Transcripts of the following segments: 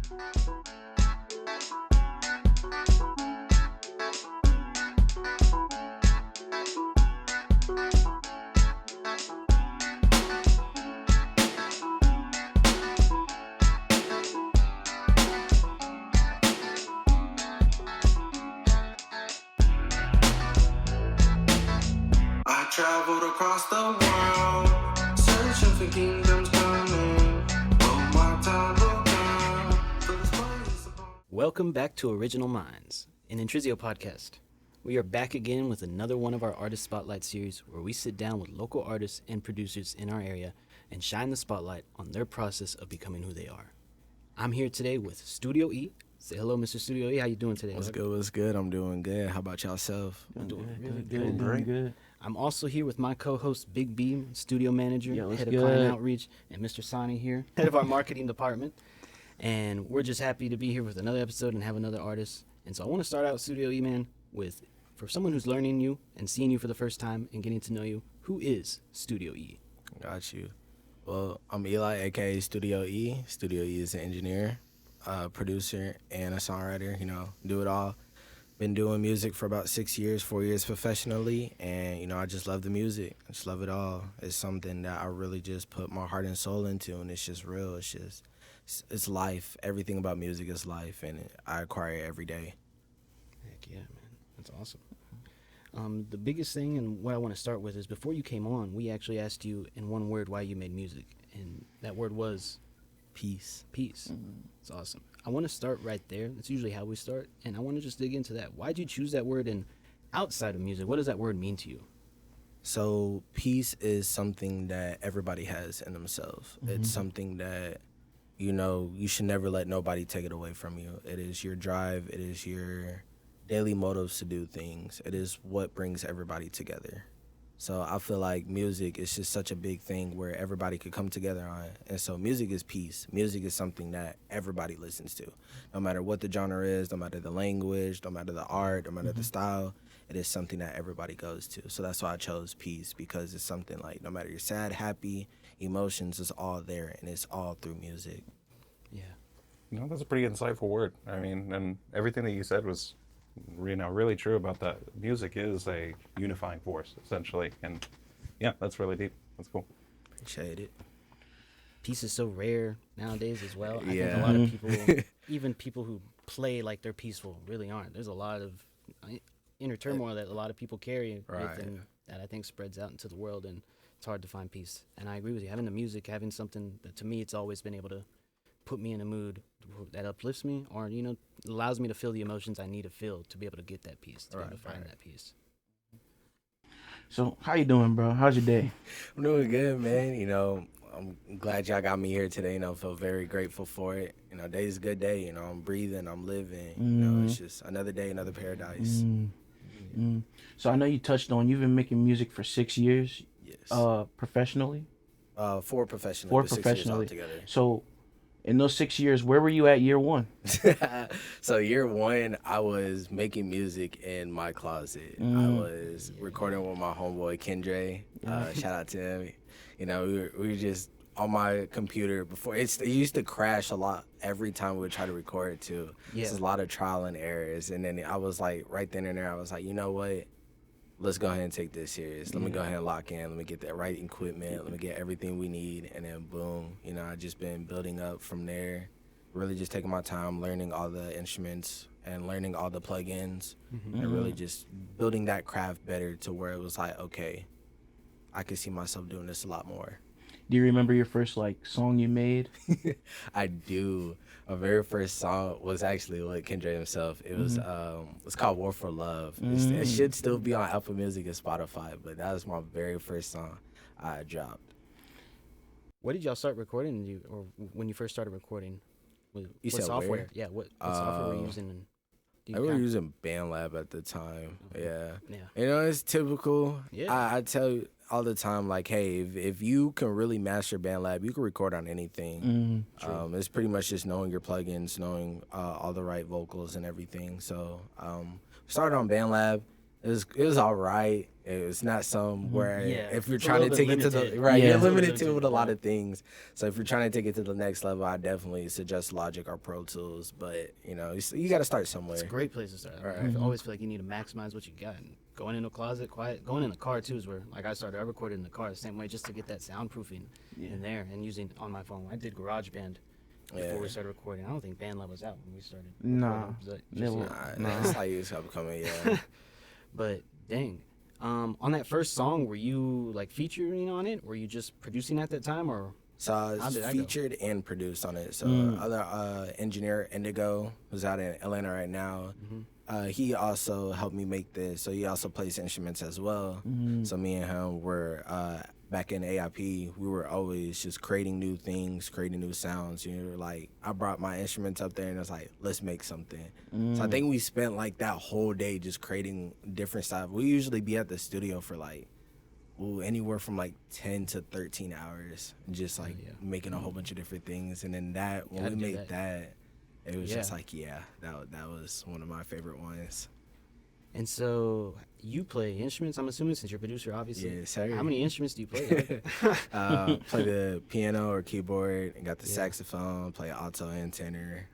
I traveled across the world, searching for kingdoms coming. Oh, my time will come for this place upon. Welcome back to Original Minds, an Intrizio podcast. We are back again with another one of our Artist Spotlight series where we sit down with local artists and producers in our area and shine the spotlight on their process of becoming who they are. I'm here today with Studio.E. Say hello, Mr. Studio.E. How you doing today? What's good? What's good? I'm doing good. How about yourself? I'm doing really Good, good. good. I'm also here with my co-host Big B, studio manager, Yo, what's head of good? client outreach, and Mr. Sani here, head of our marketing department. And we're just happy to be here with another episode and have another artist. And so I want to start out Studio.E, man, with, for someone who's learning you and seeing you for the first time and getting to know you, who is Studio.E? Got you. Well, I'm Eli, aka Studio.E. Studio.E is an engineer, producer, and a songwriter. You know, do it all. Been doing music for about 6 years, 4 years professionally, and you know, I just love the music. I just love it all. It's something that I really just put my heart and soul into, and it's just real. It's life. Everything about music is life, and I acquire it every day. Heck yeah, man. That's awesome. The biggest thing and what I want to start with is before you came on, we actually asked you in one word why you made music, and that word was Peace. peace. It's awesome. I want to start right there. That's usually how we start, and I want to just dig into that. Why'd you choose that word, and outside of music, what does that word mean to you? So peace is something that everybody has in themselves. It's something that, you know, you should never let nobody take it away from you. It is your drive. It is your daily motives to do things. It is what brings everybody together. So I feel like music is just such a big thing where everybody could come together on it. And so music is peace. Music is something that everybody listens to. No matter what the genre is, no matter the language, no matter the art, no matter the style, it is something that everybody goes to. So that's why I chose peace, because it's something like no matter you're sad, happy, emotions is all there, and it's all through music. Yeah. You know, that's a pretty insightful word. I mean, and everything that you said was, you know, really true about that. Music is a unifying force, essentially. And yeah, that's really deep. That's cool. Appreciate it. Peace is so rare nowadays as well. I think a Yeah. lot of people, even people who play like they're peaceful, really aren't. There's a lot of inner turmoil that a lot of people carry Right. within that I think spreads out into the world, and it's hard to find peace. And I agree with you. Having the music, having something that to me, it's always been able to put me in a mood that uplifts me, or you know, allows me to feel the emotions I need to feel to be able to get that peace, to be able to find that peace. So, how you doing, bro? How's your day? I'm doing good, man. You know, I'm glad y'all got me here today. You know, feel very grateful for it. You know, today's a good day. You know, I'm breathing, I'm living. You know, it's just another day, another paradise. So, I know you touched on you've been making music for 6 years, Yes. professionally. 4 professionally. 4 but 6 years professionally. altogether. So, in those 6 years, where were you at year one? So year one, I was making music in my closet. I was recording with my homeboy Kendra. Shout out to him. You know, we were just on my computer before. It used to crash a lot every time we would try to record it too. Yeah. It's a lot of trial and errors. And then I was like, right then and there, I was like, you know what? Let's go ahead and take this serious. Let me go ahead and lock in. Let me get that right equipment. Let me get everything we need. And then boom, you know, I just been building up from there. Really just taking my time, learning all the instruments and learning all the plugins and really just building that craft better to where it was like, okay, I could see myself doing this a lot more. Do you remember your first like song you made? I do. My very first song was actually with Kendra himself. It was it's called War for Love. It should still be on Apple Music and Spotify, but that was my very first song I dropped. What did y'all start recording, or when you first started recording? What said software? where? Yeah, what software were you using? And do you I was count- using BandLab at the time. Yeah. Yeah. You know, it's typical. Yeah. I tell you all the time, like, hey, if you can really master BandLab, you can record on anything. It's pretty much just knowing your plugins, knowing all the right vocals and everything. So started on BandLab. It was all right. It's not some where Yeah, if you're it's a trying to little take bit it to the limited. right, Yeah. you're It's a little limited to limited, with a lot yeah. of things. So if you're trying to take it to the next level, I definitely suggest Logic or Pro Tools. But you know, you got to start somewhere. It's a great place to start. Right. I always feel like you need to maximize what you got. And going in a closet, quiet. Going in the car too is where, like I started. I recorded in the car the same way, just to get that soundproofing in there and using on my phone. I did GarageBand before we started recording. I don't think BandLab was out when we started. Nah, recording. Was that it just was- yet? Nah, that's how you start coming. Yeah. But dang, on that first song, were you like featuring on it? Were you just producing at that time, or So I How was did that go? featured and produced on it. So Mm. other engineer Indigo, who's out in Atlanta right now, he also helped me make this. So he also plays instruments as well. So me and him were back in AIP. We were always just creating new things, creating new sounds. You know, like I brought my instruments up there and I was like, let's make something. So I think we spent like that whole day just creating different stuff. We usually be at the studio for like anywhere from like 10 to 13 hours, just like making a whole bunch of different things. And then when Gotta we do made that. that, it was Yeah. just like, that was one of my favorite ones. And so you play instruments, I'm assuming, since you're a producer, obviously. Yes, sir. How many instruments do you play? Play the piano or keyboard, and got the Yeah. saxophone, play alto and tenor.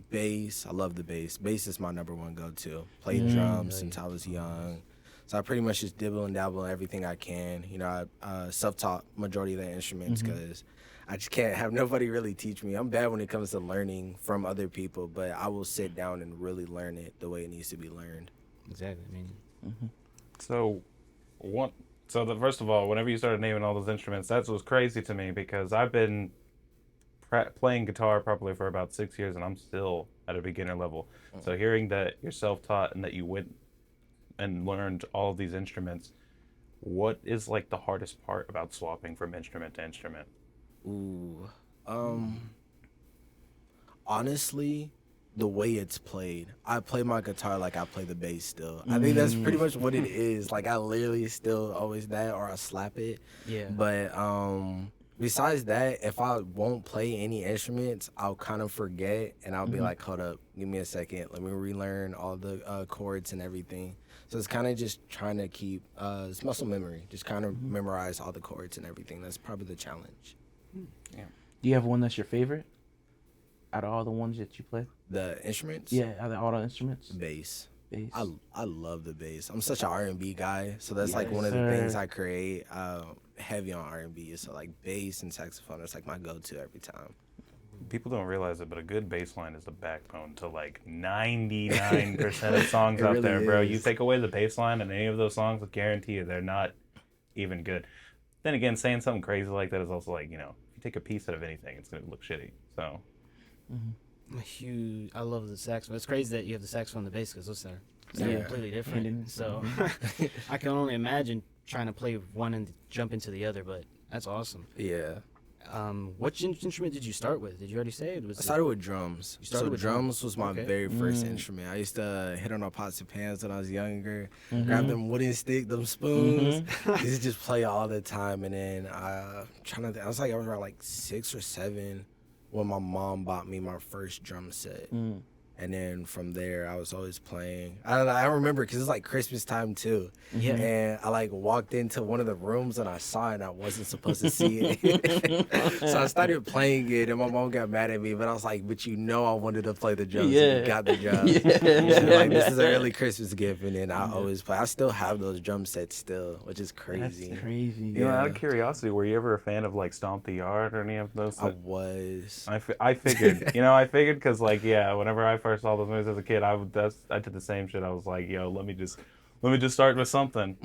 Bass, I love the bass. Bass is my number one go-to. Played drums since I was young. So I pretty much just dibble and dabble in everything I can. You know, I self-taught majority of the instruments because I just can't have nobody really teach me. I'm bad when it comes to learning from other people, but I will sit down and really learn it the way it needs to be learned. Exactly. I mean, So, first of all, whenever you started naming all those instruments, that was crazy to me because I've been playing guitar probably for about 6 years, and I'm still at a beginner level. So hearing that you're self-taught and that you went and learned all of these instruments, what is like the hardest part about swapping from instrument to instrument? Ooh. Honestly, the way it's played. I play my guitar like I play the bass still. I think that's pretty much what it is. Like I literally still always that, or I slap it. yeah. But besides that, if I won't play any instruments, I'll kind of forget and I'll be like, hold up, give me a second. Let me relearn all the chords and everything. So it's kind of just trying to keep it's muscle memory, just kind of memorize all the chords and everything. That's probably the challenge. Do you have one that's your favorite out of all the ones that you play? The instruments? Yeah, out of all the instruments. Bass. Bass. I love the bass. I'm such an R&B guy, so that's like Yes, one of the things sir. I create heavy on R&B. So like bass and saxophone, that's like my go-to every time. People don't realize it, but a good bass line is the backbone to like 99% of songs It out really there, bro. is. You take away the bass line and any of those songs, I guarantee you they're not even good. Then again, saying something crazy like that is also like, you know, if you take a piece out of anything, it's going to look shitty. So, I'm a huge. I love the saxophone. It's crazy that you have the saxophone and the bass because those are Yeah. completely different. And- So I can only imagine trying to play one and jump into the other. But that's awesome. Yeah. What instrument did you start with? Did you already say it? Was I started with drums. started So with drums was my Okay. very first instrument. I used to hit on our pots and pans when I was younger. Grab them wooden stick, them spoons. Used to just play all the time. And then I was around like 6 or 7 when my mom bought me my first drum set. And then from there, I was always playing. I remember because it's like Christmas time too. Yeah. And I like walked into one of the rooms and I saw it and I wasn't supposed to see it. So I started playing it and my mom got mad at me. But I was like, but you know I wanted to play the drums. Yeah. And you got the drums. Yeah. She was like, this is an early Christmas gift. And then I always play. I still have those drum sets still, which is crazy. That's crazy. you know, out of Yeah. curiosity, were you ever a fan of like Stomp the Yard or any of those? I was. I figured, I figured because like, yeah, whenever I first saw those movies as a kid, I did the same shit. I was like, yo, let me just start with something.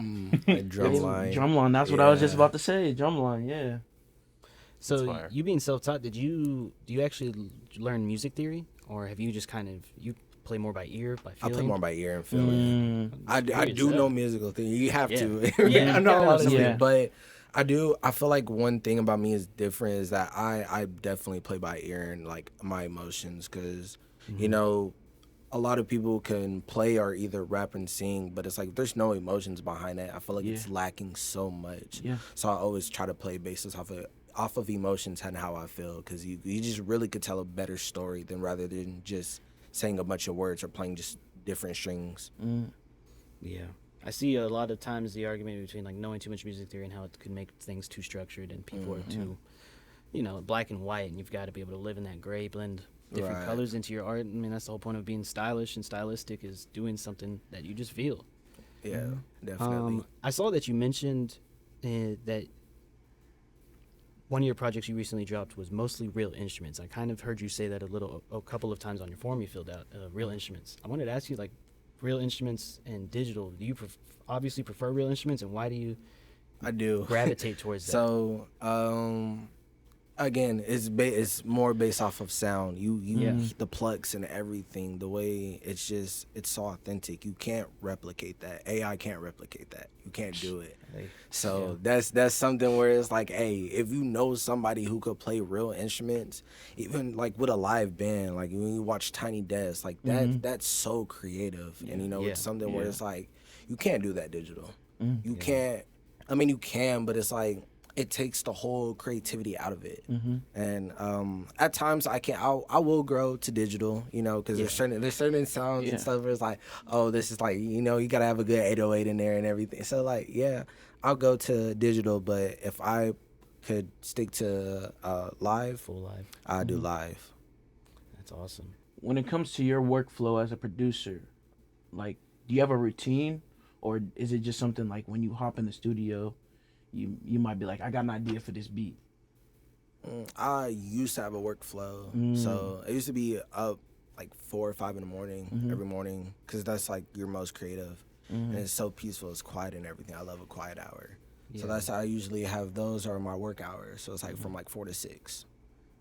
Like drumline. Drumline. That's what I was just Yeah. about to say. Drumline. Yeah. So fire. you being self-taught, do you actually learn music theory, or have you just kind of you play more by ear, by I feeling? play more by ear and feeling. I Period do stuff. know musical thing. You have Yeah. to. Yeah. I know a lot of Yeah. stuff, but I do. I feel like one thing about me is different is that I definitely play by ear and like my emotions because you know a lot of people can play or either rap and sing, but it's like there's no emotions behind it. I feel like it's lacking so much. Yeah. So I always try to play basis off of emotions and how I feel because you just really could tell a better story than rather than just saying a bunch of words or playing just different strings. Yeah. I see a lot of times the argument between like knowing too much music theory and how it could make things too structured and people are too, black and white, and you've got to be able to live in that gray, blend different Right. colors into your art. I mean, that's the whole point of being stylish and stylistic, is doing something that you just feel. Yeah, definitely. I saw that you mentioned that one of your projects you recently dropped was mostly real instruments. I kind of heard you say that a couple of times on your form you filled out, real instruments. I wanted to ask you, like, real instruments and digital, do you obviously prefer real instruments, and why do you I do gravitate towards that? So, again, it's more based off of sound. The plucks and everything. The way it's so authentic. You can't replicate that. AI can't replicate that. You can't do it. So that's something where it's like, hey, if you know somebody who could play real instruments, even like with a live band, like when you watch Tiny Desk, like that's so creative. And it's something where it's like, you can't do that digital. You can't. I mean, you can, but it's like, it takes the whole creativity out of it. And at times I will grow to digital, because there's certain sounds and stuff where it's like, oh, this is like, you gotta have a good 808 in there and everything. So like, yeah, I'll go to digital, but if I could stick to live, Full live. I do live. That's awesome. When it comes to your workflow as a producer, like, do you have a routine, or is it just something like when you hop in the studio, you might be like, I got an idea for this beat? I used to have a workflow. So it used to be up like 4 or 5 in the morning every morning, because that's like your most creative. And it's so peaceful, it's quiet and everything. I love a quiet hour. So that's how I usually have those are my work hours. So it's like from like 4 to 6.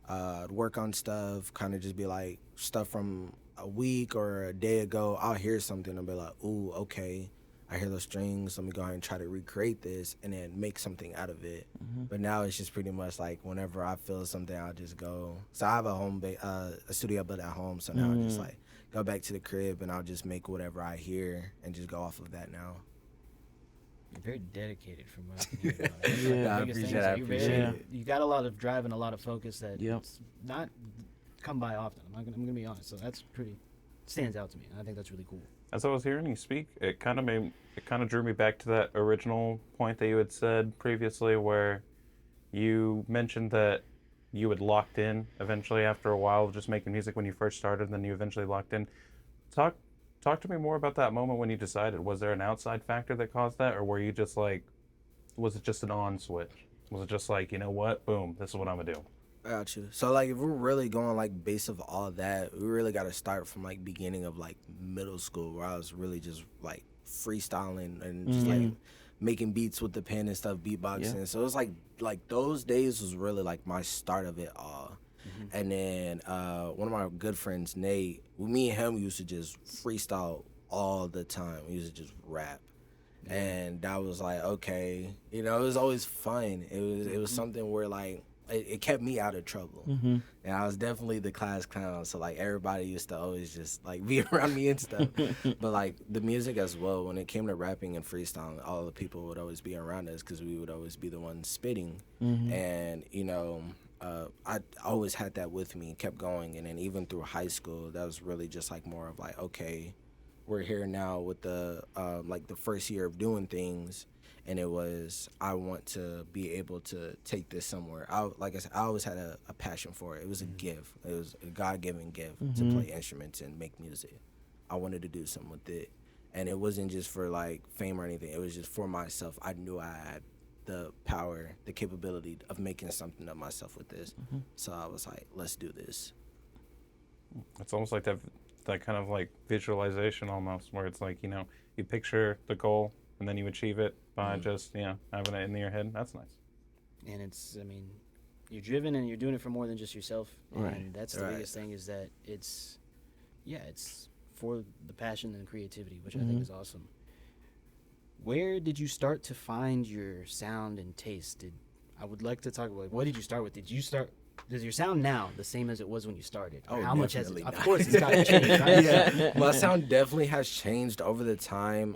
I'd work on stuff, kind of just be like stuff from a week or a day ago. I'll hear something and be like, ooh, okay, I hear those strings, let me go ahead and try to recreate this and then make something out of it. But now it's just pretty much like whenever I feel something, I'll just go. So I have a studio built at home, so now I just like go back to the crib and I'll just make whatever I hear and just go off of that now. You're very dedicated from what I can hear. I appreciate it. You got a lot of drive and a lot of focus that Yep. it's not come by often. I'm gonna be honest. So that's stands out to me. And I think that's really cool. As I was hearing you speak, it kind of drew me back to that original point that you had said previously, where you mentioned that you had locked in eventually after a while of just making music when you first started, and then you eventually locked in. Talk to me more about that moment when you decided. Was there an outside factor that caused that, or were you just like, was it just an on switch? Was it just like, you know what, boom, this is what I'm gonna do? Got you. So like, if we're really going like base of all that, we really got to start from like beginning of like middle school, where I was really just like freestyling and just like making beats with the pen and stuff, beatboxing. So it was like those days was really like my start of it all. And then one of my good friends, Nate, me and him used to just freestyle all the time. We used to just rap. And that was like, okay, it was always fun. It was something where like, it kept me out of trouble. And I was definitely the class clown, so like everybody used to always just like be around me and stuff. But like the music as well, when it came to rapping and freestyling, all the people would always be around us because we would always be the ones spitting. And I always had that with me and kept going. And then even through high school, that was really just like more of like, okay, we're here now with the like the first year of doing things. And it was, I want to be able to take this somewhere. Like I said, I always had a passion for it. It was a gift. It was a God-given gift to play instruments and make music. I wanted to do something with it. And it wasn't just for like fame or anything. It was just for myself. I knew I had the power, the capability of making something of myself with this. So I was like, let's do this. It's almost like that kind of like visualization almost, where it's like, you picture the goal and then you achieve it by just, having it in your head. That's nice. And it's, I mean, you're driven and you're doing it for more than just yourself. Right. And that's the biggest thing, is that it's for the passion and creativity, which I think is awesome. Where did you start to find your sound and taste? I would like to talk about, like, what did you start with? Does your sound now the same as it was when you started? Oh, how much has it? definitely Of course, it's got to change, right? Yeah, my sound definitely has changed over the time.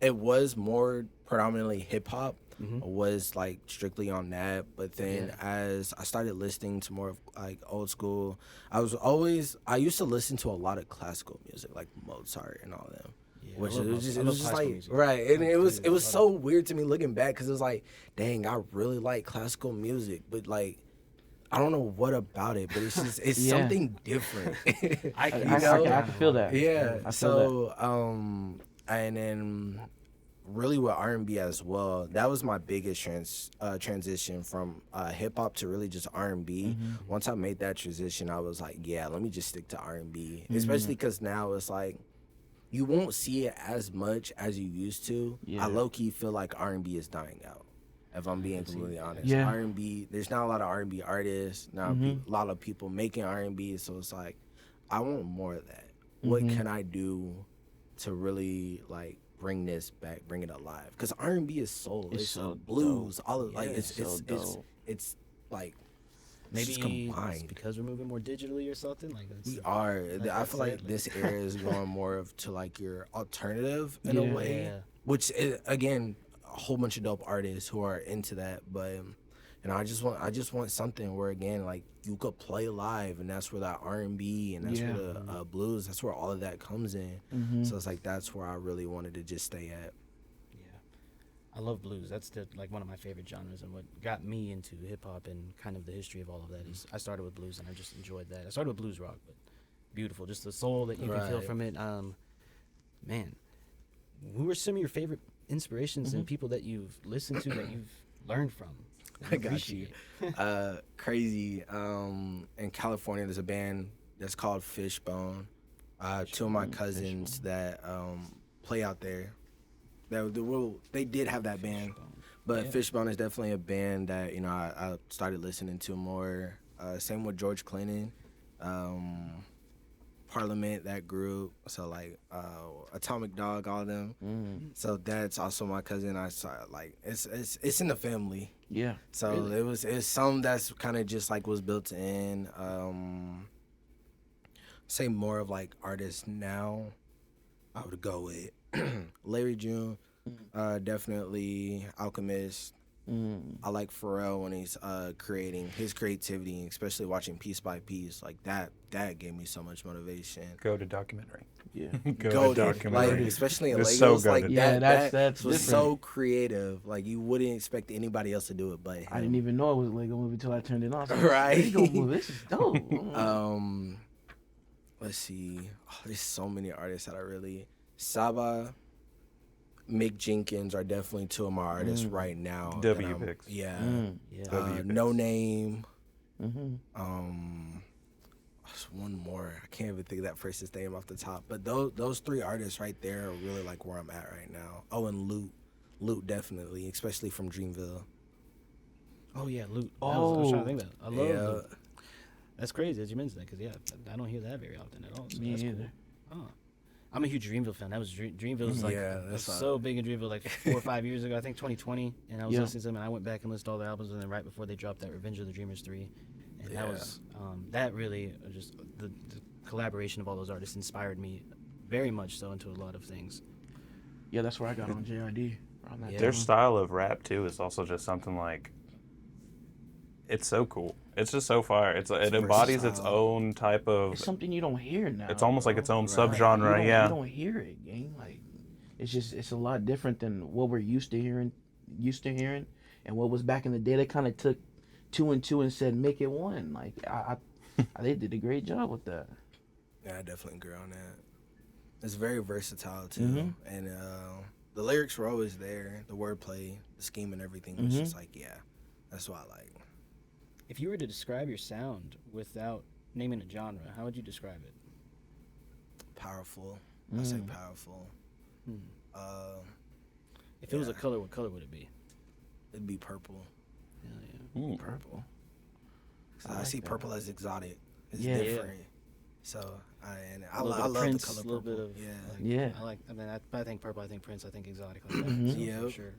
It was more predominantly hip hop. Was like strictly on that, but then as I started listening to more of like old school, I used to listen to a lot of classical music, like Mozart and all them. Yeah, Which I love it was just, I it love was just classical like music. right, and Like, it was dude, love so weird to me looking back because it was like, dang, I really like classical music, but like I don't know what about it, but it's just it's Yeah. something different. I You can, know? I can feel that. Yeah. I feel So and then really with R&B as well, that was my biggest transition from hip hop to really just R&B. Once I made that transition, I was like, yeah, let me just stick to R&B, especially because now it's like you won't see it as much as you used to. Yeah. I low key feel like R&B is dying out. If I'm being completely honest, Yeah. R&B, there's not a lot of R&B artists, not a lot of people making R&B. So it's like, I want more of that. What can I do to really like bring this back, bring it alive? Because R&B is soul, it's so blues, all of like Yeah, it's so dope. it's like maybe it's it's combined. because we're moving more digitally or something. Like that's, We are. I that's feel like it, this era is going more of to like your alternative in a Yeah. way, Yeah. which is, again, a whole bunch of dope artists who are into that. But I just want something where again, like you could play live, and that's where that R&B and that's Yeah. where the blues, that's where all of that comes in. So it's like that's where I really wanted to just stay at. I love blues. That's like one of my favorite genres, and what got me into hip hop and kind of the history of all of that is I started with blues and I just enjoyed that. I started with blues rock, but beautiful, just the soul that you can feel Right. from it. Man, who are some of your favorite inspirations and people that you've listened to that you've learned from? that I got you. appreciate? Crazy. In California, there's a band that's called Fishbone. Two of my cousins that play out there. They did have that band, but Fishbone is definitely a band that I started listening to more. Same with George Clinton, Parliament, that group. So like Atomic Dog, all of them. So that's also my cousin. I saw like it's in the family. Yeah. So it's some that's kind of just like was built in. Say more of like artists now. I would go with Larry June, definitely Alchemist. I like Pharrell when he's creating his creativity, especially watching Piece by Piece. Like that gave me so much motivation. Go to documentary. Yeah. Go to Like documentary. especially in It's Legos, so like goated. Yeah, that that's was different. so creative. Like you wouldn't expect anybody else to do it, but him. I didn't even know it was a Lego movie until I turned it on. So Right. Lego movie, this is dope. Let's see. Oh, there's so many artists that I really Saba, Mick Jenkins are definitely two of my artists right now. that W I'm- picks. Yeah. Yeah. W No picks. Name. There's one more. I can't even think of that person's name off the top. But those three artists right there are really like where I'm at right now. Oh, and Loot definitely, especially from Dreamville. Oh yeah, Loot. I was trying to think of that. I love Yeah. Loot. That's crazy that you mentioned that because I don't hear that very often at all. So Me that's either. cool. Oh. I'm a huge Dreamville fan. That was Dreamville was like Yeah, I was that's not- so big in Dreamville like 4 or 5 years ago. I think 2020, and I was Yeah. listening to them, and I went back and listened to all the albums, and then right before they dropped that Revenge of the Dreamers 3, and that was that really just the collaboration of all those artists inspired me very much so into a lot of things. Yeah, that's where I got on JID. Around that Their time. style of rap too is also just something like. It's so cool. It's just so fire. It embodies its versatile. own type of. It's something you don't hear now. It's almost like its own Like, subgenre. you Yeah. don't hear it, gang. Like, it's a lot different than what we're used to hearing, and what was back in the day. They kind of took 2 and 2 and said make it one. Like, they did a great job with that. Yeah, I definitely agree on that. It's very versatile too, and the lyrics were always there. The wordplay, the scheme, and everything was just like, yeah, that's what I like. If you were to describe your sound without naming a genre, how would you describe it? Powerful. I say powerful. If it was a color, what color would it be? It'd be purple. Hell yeah. Purple. I like see that. purple as exotic. It's Yeah. different. So I A little bit love of Prince, the color a little purple. bit of yeah. Yeah. I mean, I think purple. I think Prince. I think exotic. Like that. Yep. For sure.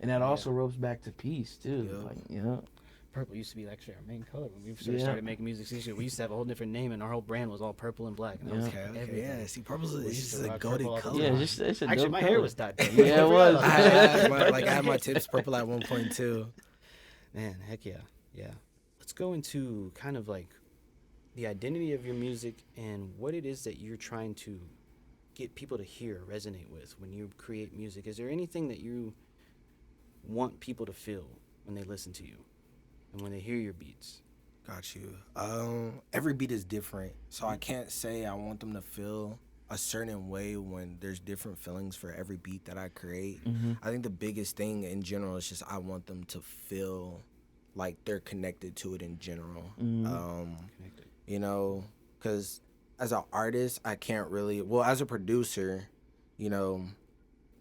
And that also ropes back to peace too. Yep. Like, Purple used to be actually our main color when we first Yeah. started making music. We used to have a whole different name, and our whole brand was all purple and black. And that was Okay. everything. Yeah. See, purple's We it's used just to a rock purple all goated the color. yeah, time. it's a Actually, dope my color. hair was dyed purple. Yeah, it I forgot was. about that. I had my tips purple at one point too. Man, heck yeah, yeah. Let's go into kind of like the identity of your music and what it is that you're trying to get people to hear, resonate with when you create music? Is there anything that you want people to feel when they listen to you and when they hear your beats? Got you. Every beat is different, so I can't say I want them to feel a certain way when there's different feelings for every beat that I create. I think the biggest thing in general is just I want them to feel like they're connected to it in general. Connected. You know, because as an artist, I can't really. Well, as a producer, you know,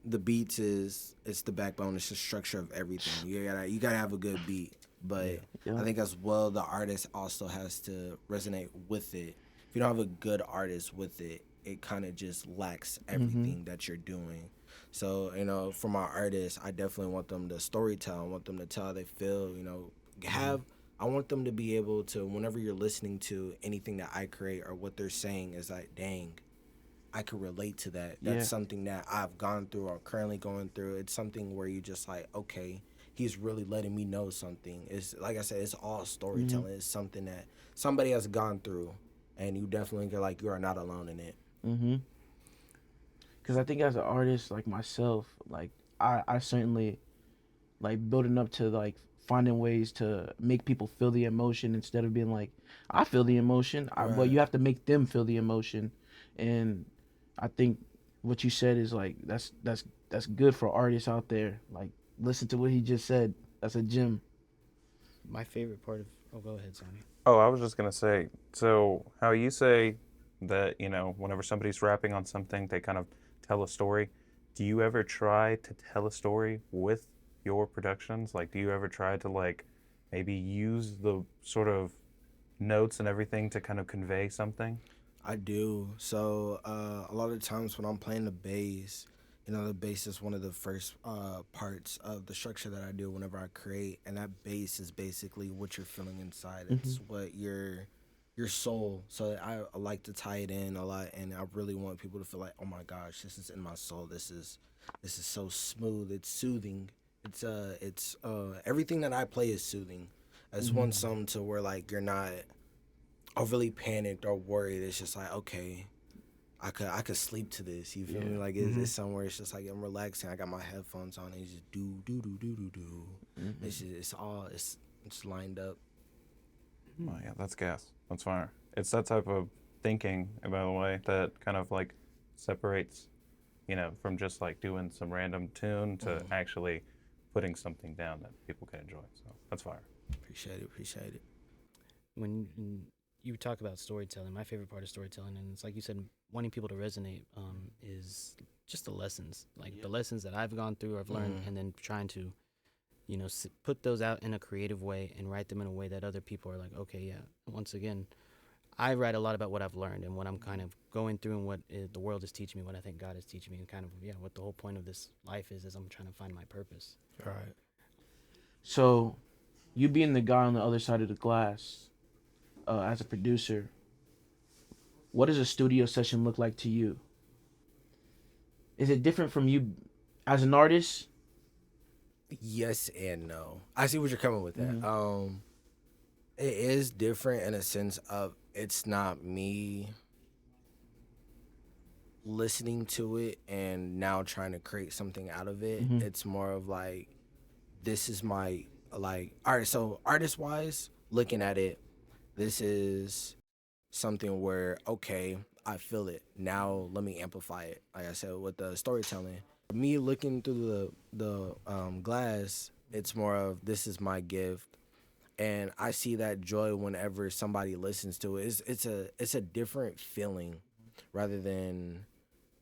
the beats it's the backbone. It's the structure of everything. You gotta have a good beat, but Yeah. I think as well the artist also has to resonate with it. If you don't have a good artist with it, it kind of just lacks everything that you're doing. So you know, for my artists, I definitely want them to storytell. I want them to tell how they feel. You know, have. I want them to be able to, whenever you're listening to anything that I create or what they're saying, is like, dang, I could relate to that. That's Yeah. something that I've gone through or currently going through. It's something where you just like, okay, he's really letting me know something. It's like I said, it's all storytelling. It's something that somebody has gone through, and you definitely feel like you are not alone in it. Because I think as an artist like myself, like I certainly like building up to like finding ways to make people feel the emotion instead of being like I feel the emotion. But Right. you have to make them feel the emotion, and I think what you said is like that's good for artists out there. Like listen to what he just said. That's a gem. My favorite part of. Oh, go ahead, Sonny. Oh, I was just gonna say, so how you say that, whenever somebody's rapping on something, they kind of tell a story. Do you ever try to tell a story with your productions? Like, do you ever try to like maybe use the sort of notes and everything to kind of convey something? I do. So a lot of times when I'm playing the bass, you know, the bass is one of the first parts of the structure that I do whenever I create, and that bass is basically what you're feeling inside. It's what your soul. So I like to tie it in a lot, and I really want people to feel like, oh my gosh, this is in my soul. This is so smooth. It's soothing. It's everything that I play is soothing. It's one something to where like you're not overly panicked or worried. It's just like, okay, I could sleep to this. You feel me? Like it's somewhere. It's just like I'm relaxing. I got my headphones on. And it's just do do do do do do. It's just it's lined up. Oh yeah, that's gas. That's fire. It's that type of thinking, by the way, that kind of like separates, from just like doing some random tune to actually putting something down that people can enjoy. So that's fire. Appreciate it. When you talk about storytelling, my favorite part of storytelling, and it's like you said, wanting people to resonate, is just the lessons, like the lessons that I've gone through, I've learned, and then trying to, put those out in a creative way and write them in a way that other people are like, okay, yeah. Once again, I write a lot about what I've learned and what I'm kind of going through and what the world is teaching me, what I think God is teaching me, and kind of what the whole point of this life is I'm trying to find my purpose. All right. So, you being the guy on the other side of the glass, as a producer, what does a studio session look like to you? Is it different from you as an artist? Yes and no. I see what you're coming with that. It is different in a sense of it's not me listening to it and now trying to create something out of it. It's more of like, this is my, like, all right, so artist wise, looking at it, this is something where, okay, I feel it. Now let me amplify it. Like I said, with the storytelling. Me looking through the glass, it's more of, this is my gift. And I see that joy whenever somebody listens to it. It's a different feeling rather than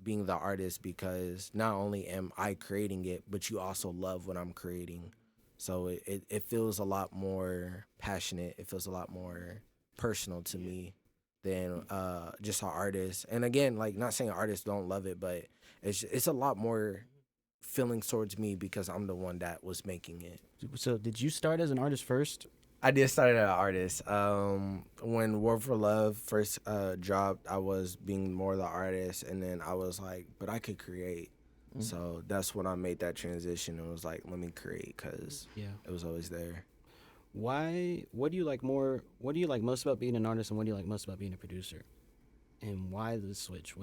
being the artist, because not only am I creating it, but you also love what I'm creating. So it feels a lot more passionate. It feels a lot more personal to me than just an artist. And again, like, not saying artists don't love it, but it's a lot more feelings towards me because I'm the one that was making it. So did you start as an artist first? I did start as an artist. When War for Love first dropped, I was being more the artist, and then I was like, but I could create. So that's when I made that transition and was like, let me create, because it was always there. What do you like more? What do you like most about being an artist, and what do you like most about being a producer? And why the switch?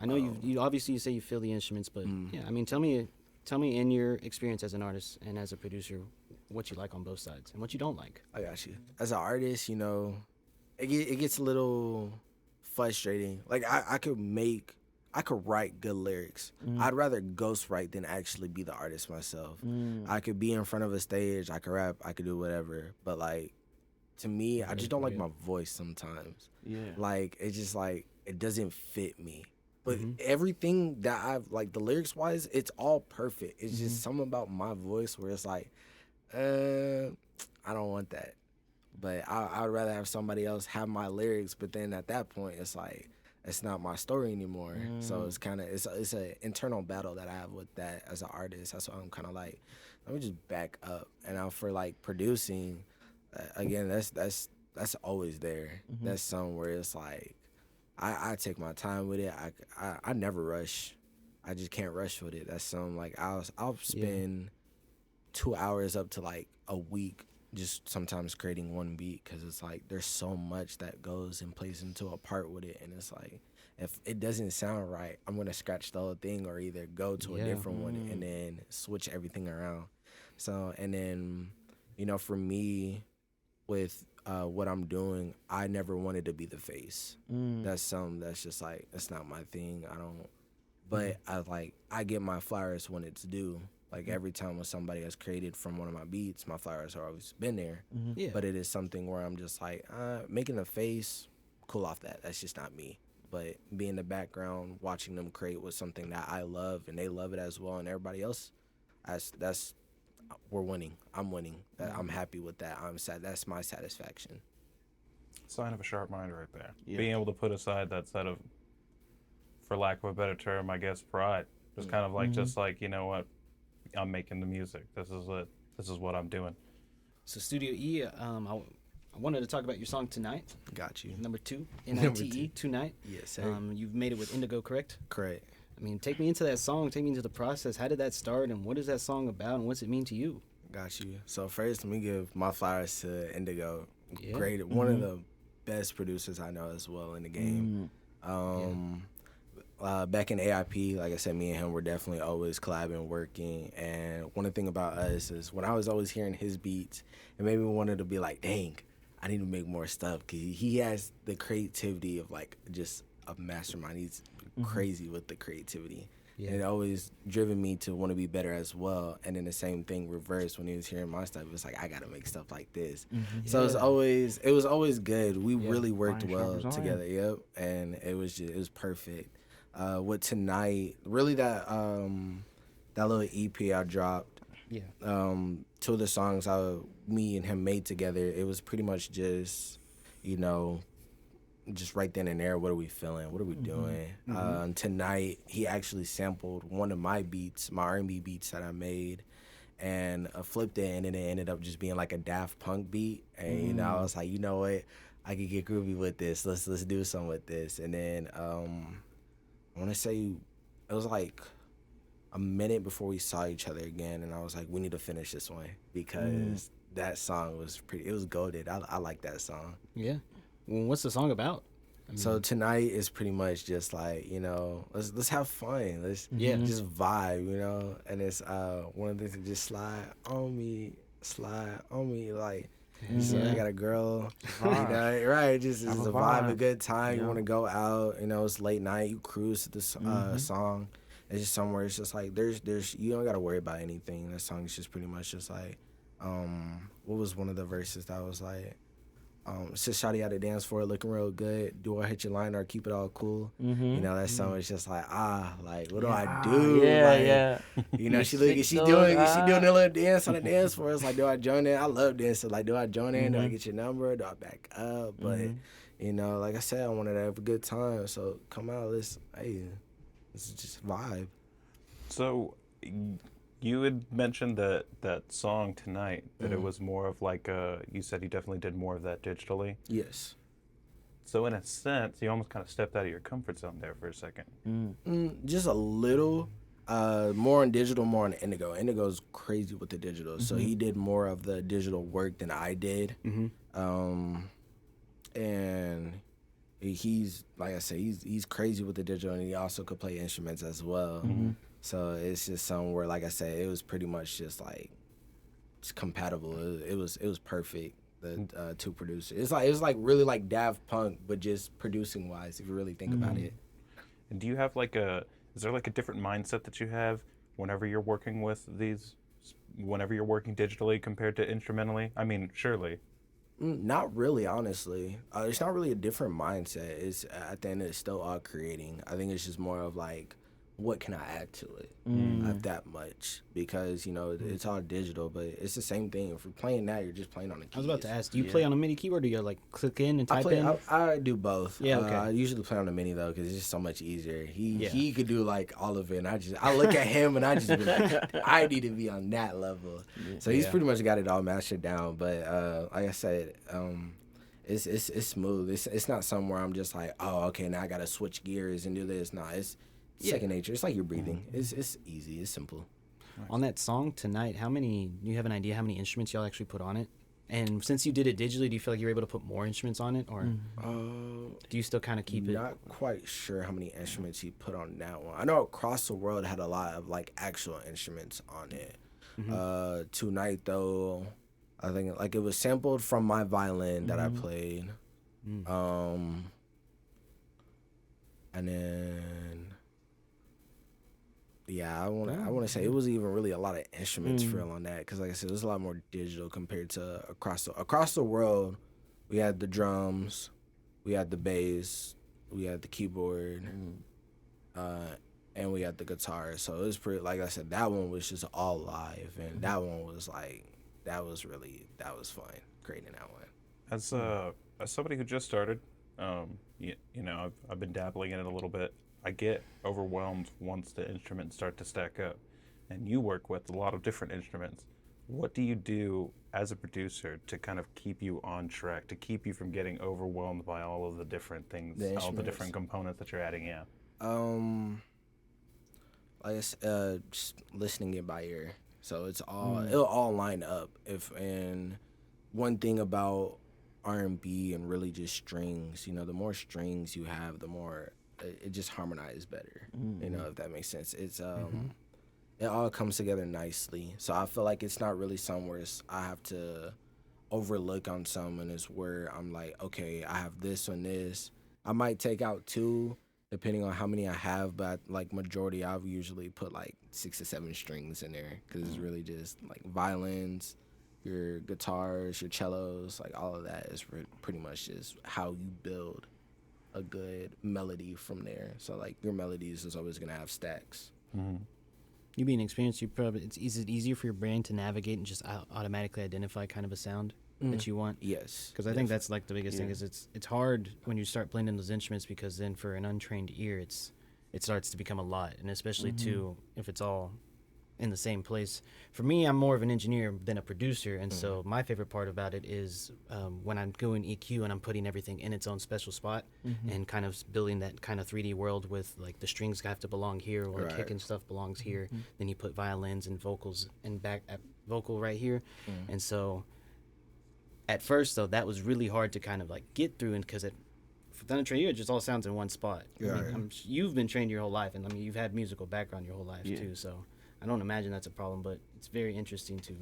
I know you obviously you say you feel the instruments, but yeah, I mean, tell me in your experience as an artist and as a producer, what you like on both sides and what you don't like. I got you. As an artist, it gets a little frustrating. Like I could write good lyrics. I'd rather ghostwrite than actually be the artist myself. I could be in front of a stage, I could rap, I could do whatever. But like to me, I just don't like my voice sometimes. Yeah. Like it's just like it doesn't fit me. But everything that I've like the lyrics wise, it's all perfect. It's just something about my voice where it's like, I don't want that. But I'd rather have somebody else have my lyrics. But then at that point, it's like it's not my story anymore. So it's kind of it's an internal battle that I have with that as an artist. That's why I'm kind of like, let me just back up. And now for like producing, again, that's always there. That's something where it's like I take my time with it. I never rush. I just can't rush with it. That's something like I'll spend 2 hours up to like a week just sometimes creating one beat because it's like there's so much that goes and plays into a part with it, and it's like if it doesn't sound right, I'm gonna scratch the whole thing or either go to a different one and then switch everything around. So and then for me with what I'm doing, I never wanted to be the face. That's something that's just like that's not my thing. I don't. But I get my flowers when it's due. Like every time when somebody has created from one of my beats, my flowers have always been there. Yeah. But it is something where I'm just like, making a face, cool off that. That's just not me. But being in the background, watching them create was something that I love and they love it as well. And everybody else, that's we're winning. I'm winning. I'm happy with that. I'm sad. That's my satisfaction. Sign of a sharp mind right there. Yeah. Being able to put aside that side of, for lack of a better term, I guess, pride. Just kind of like, just like, you know what? I'm making the music. This is what I'm doing. So Studio.E, I wanted to talk about your song Tonight, Got you. number 2, Number NITE, Tonight. Yes, sir. You've made it with Indigo, correct? Correct. I mean, take me into that song, take me into the process. How did that start, and what is that song about, and what's it mean to you? Got you. So first, let me give my flowers to Indigo. Yeah. Great, one of the best producers I know as well in the game. Back in AIP, like I said, me and him were definitely always collabing, working. And one thing about us is when I was always hearing his beats, it made me wanted to be like, dang, I need to make more stuff. Because he has the creativity of like just a mastermind. He's crazy with the creativity. Yeah. And it always driven me to want to be better as well. And then the same thing reversed when he was hearing my stuff. It was like, I got to make stuff like this. So it was always good. We really worked Iron well sharpens iron. together. Yep. And it was perfect. With Tonight, really that little EP I dropped. Yeah. 2 of the songs me and him made together. It was pretty much just, just right then and there. What are we feeling? What are we doing? Tonight, he actually sampled one of my beats, my R&B beats that I made, and flipped it, and then it ended up just being like a Daft Punk beat. And I was like, you know what? I could get groovy with this. Let's do something with this. And then I want to say it was like a minute before we saw each other again, and I was like, we need to finish this one because that song was it was goated. I like that song. Yeah. Well, what's the song about? So Tonight is pretty much just like, let's have fun. Let's just vibe, and it's one of the things that just slide on me, like I got a girl, right? Just it's a vibe, a good time. You want to go out, it's late night. You cruise to this song. It's just somewhere. It's just like there's you don't gotta worry about anything. That song is just pretty much just like, what was one of the verses that was like, sit shawty out to dance for it, looking real good. Do I hit your line or keep it all cool? That song is just like what do I do? She doing a little dance on the dance floor. It's like, do I join in? I love dancing. Like, do I join in? Do I get your number? Do I back up? But like I said, I wanted to have a good time. So come out, let's just vibe. So you had mentioned that song Tonight, that it was more of like you said you definitely did more of that digitally. Yes. So in a sense, you almost kind of stepped out of your comfort zone there for a second. Just a little. More on digital, more on Indigo. Indigo's crazy with the digital, so he did more of the digital work than I did. And he's like I said, he's crazy with the digital, and he also could play instruments as well. So it's just something where, like I said, it was pretty much just like it's compatible. It was perfect. The two producers. It was like really like Daft Punk, but just producing wise, if you really think about it. And do you have is there like a different mindset that you have whenever you're working with whenever you're working digitally compared to instrumentally? I mean, surely. Not really, honestly. It's not really a different mindset. It's at the end, it's still all creating. I think it's just more of like, what can I add to it? Not that much, because it's all digital, but it's the same thing. If you're playing that, you're just playing on the keys. I was about to ask, do you play on a MIDI keyboard, or do you like click in and type in? I do both. Yeah, okay. I usually play on the MIDI though, because it's just so much easier. He could do like all of it, and I look at him and I just be like, I need to be on that level. So he's pretty much got it all mastered down. But like I said, it's smooth. It's not somewhere I'm just like, oh, okay, now I gotta switch gears and do this. No, it's second nature. It's like you're breathing. It's easy. It's simple. On that song tonight, you have an idea how many instruments y'all actually put on it? And since you did it digitally, do you feel like you're able to put more instruments on it, or do you still kind of keep it? Not quite sure how many instruments he put on that one. I know Across the World had a lot of like actual instruments on it. Tonight though, I think like it was sampled from my violin that I played, and then. Yeah, I want to say it wasn't even really a lot of instruments for real on that, because like I said, it was a lot more digital compared to Across the World. We had the drums, we had the bass, we had the keyboard, and we had the guitar. So it was pretty. Like I said, that one was just all live, and that one was like that was fun creating that one. As somebody who just started, I've been dabbling in it a little bit. I get overwhelmed once the instruments start to stack up, and you work with a lot of different instruments. What do you do as a producer to kind of keep you on track, to keep you from getting overwhelmed by all of the different things, all the different components that you're adding? Yeah. I guess just listening it by ear, so it'll all line up. And one thing about R&B and really just strings, the more strings you have, the more it just harmonizes better. If that makes sense. It's it all comes together nicely. So I feel like it's not really somewhere I have to overlook on some, and it's where I'm like, okay, I have this and this. I might take out two depending on how many I have, but like majority I've usually put like 6 to 7 strings in there, because it's really just like violins, your guitars, your cellos, like all of that is pretty much just how you build a good melody from there. So like your melodies is always gonna have stacks. You being experienced, it's easier for your brain to navigate and just automatically identify kind of a sound that you want. Yes, because I think that's like the biggest thing is it's hard when you start playing in those instruments, because then for an untrained ear it starts to become a lot, and especially too if it's all in the same place. For me, I'm more of an engineer than a producer, and so my favorite part about it is when I'm doing EQ and I'm putting everything in its own special spot and kind of building that kind of 3D world with like the strings have to belong here, or kick and stuff belongs here. Then you put violins and vocals and back at vocal right here, and so at first though that was really hard to kind of like get through, and because for the untrained ear, it just all sounds in one spot. You've been trained your whole life, and I mean you've had musical background your whole life too, so I don't imagine that's a problem, but it's very interesting to.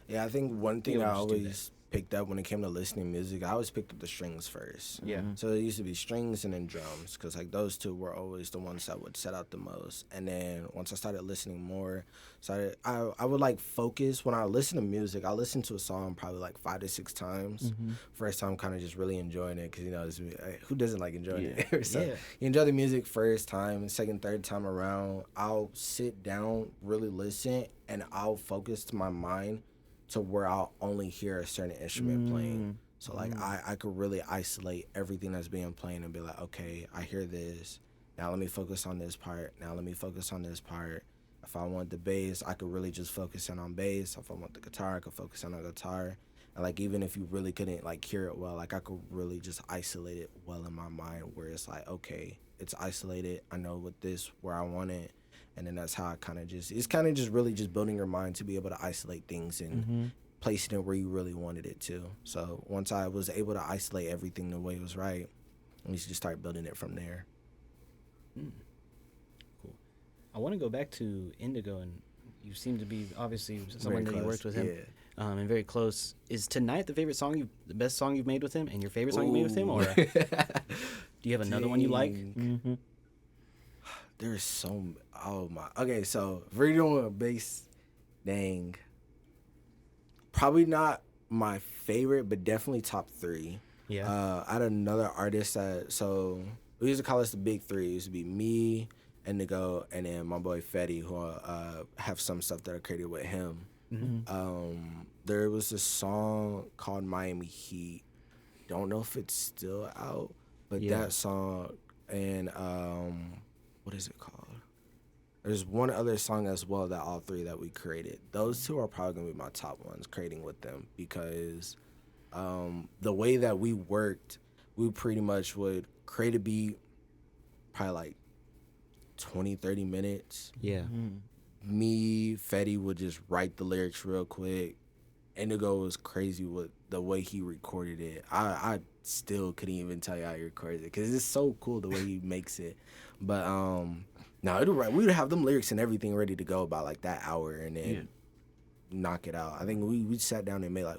Yeah, I think one thing I always picked up when it came to listening music, I always picked up the strings first. Yeah. So it used to be strings and then drums, because like those two were always the ones that would set out the most. And then once I started listening more, I would like focus when I listen to music. I listen to a song probably like 5 to 6 times. First time, kind of just really enjoying it, because who doesn't like enjoying it? So you enjoy the music first time, second, third time around, I'll sit down, really listen, and I'll focus to my mind to where I'll only hear a certain instrument playing. So like I could really isolate everything that's being played and be like, okay, I hear this. Now let me focus on this part. Now let me focus on this part. If I want the bass, I could really just focus in on bass. If I want the guitar, I could focus on the guitar. And like even if you really couldn't like hear it well, like I could really just isolate it well in my mind, where it's like, okay, it's isolated. I know with this where I want it. And then that's how I it's kind of just really just building your mind to be able to isolate things and place it in where you really wanted it to. So once I was able to isolate everything the way it was right, we should just start building it from there. Cool. I want to go back to Indigo, and you seem to be obviously someone that you worked with him, and very close. Is Tonight the the best song you've made with him, and your favorite song you made with him, or do you have another one you like? Mm-hmm. There's okay, so if we're doing a bass, dang, probably not my favorite, but definitely top 3. Yeah. I had another artist so we used to call us the big 3. It used to be me, Indigo, and then my boy Fetty, who have some stuff that I created with him. There was a song called Miami Heat. Don't know if it's still out, but that song, and what is it called? There's one other song as well that all 3 that we created. Those 2 are probably gonna be my top ones, creating with them, because the way that we worked, we pretty much would create a beat, probably like 20, 30 minutes. Yeah. Me, Fetty would just write the lyrics real quick. Indigo was crazy with the way he recorded it. I still couldn't even tell you how he recorded it, because it's so cool the way he makes it. But no, we would have them lyrics and everything ready to go about like that hour, and then knock it out. I think we sat down and made like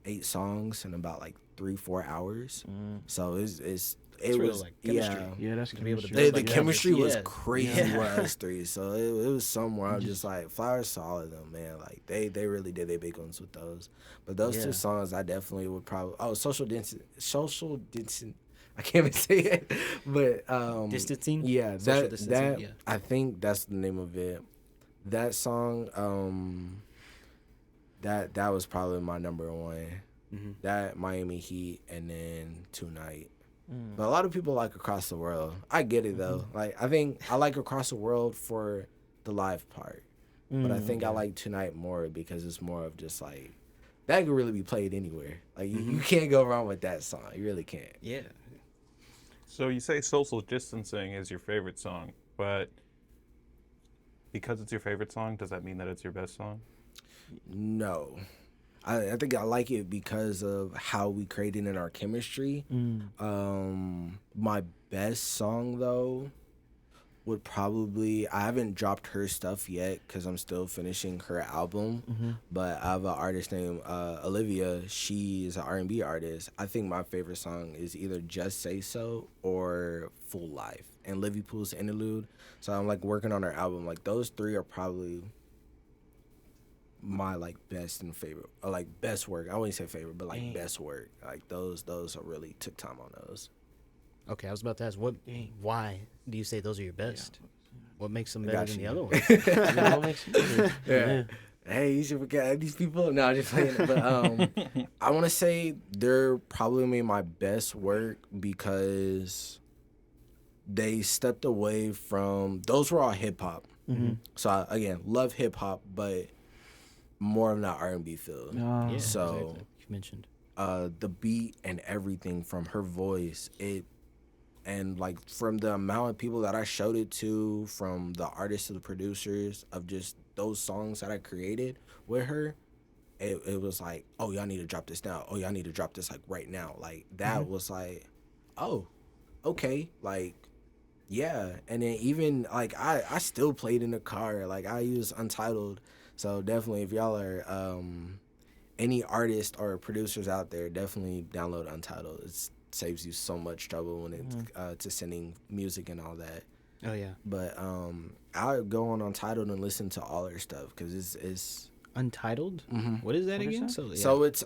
8 songs in about like 3-4 hours. So it real, was like, chemistry. Yeah, that's To be able to chemistry. build, the like, chemistry was yeah. crazy Yeah. with us 3. So it was somewhere I'm just like, flowers to all of them, man. Like they really did their big ones with those. But those 2 songs I definitely would probably social distancing. I can't even say it, but Distancing? Yeah, Social that distancing, yeah. I think that's the name of it. That song, that was probably my number 1. That, Miami Heat, and then Tonight. But a lot of people like Across the World. I get it though. Like, I think I like Across the World for the live part, but I think I like Tonight more because it's more of just like that could really be played anywhere. Like you can't go wrong with that song. You really can't. Yeah. So you say Social Distancing is your favorite song, but because it's your favorite song, does that mean that it's your best song? No. I think I like it because of how we created in our chemistry. My best song, though, would probably... I haven't dropped her stuff yet because I'm still finishing her album. But I have an artist named Olivia. She is an R&B artist. I think my favorite song is either Just Say So or Full Life. And Livy Pool's Interlude. So I'm, like, working on her album. Like, those 3 are probably... my like best and favorite, or like best work. I wouldn't say favorite, but like best work. Like those are really took time on those. Okay, I was about to ask, why do you say those are your best? What makes them better got than you. the other ones? What makes you Yeah. Hey, you should forget these people. No, I'm just playing. But I want to say they're probably my best work because they stepped away from... those were all hip hop. So again, love hip hop, but more of that R&B feel. Yeah, So exactly. You mentioned. the beat and everything from her voice, and like from the amount of people that I showed it to, from the artists to the producers, of just those songs that I created with her, it was like, oh, y'all need to drop this now. Oh, y'all need to drop this like right now. Like that was like, oh, okay, like yeah. And then even like I still played in the car. Like I use Untitled. So definitely, if y'all are any artists or producers out there, definitely download Untitled. It saves you so much trouble when it's to sending music and all that. Oh yeah. But I'll go on Untitled and listen to all her stuff because it's Untitled? What is that again? So it's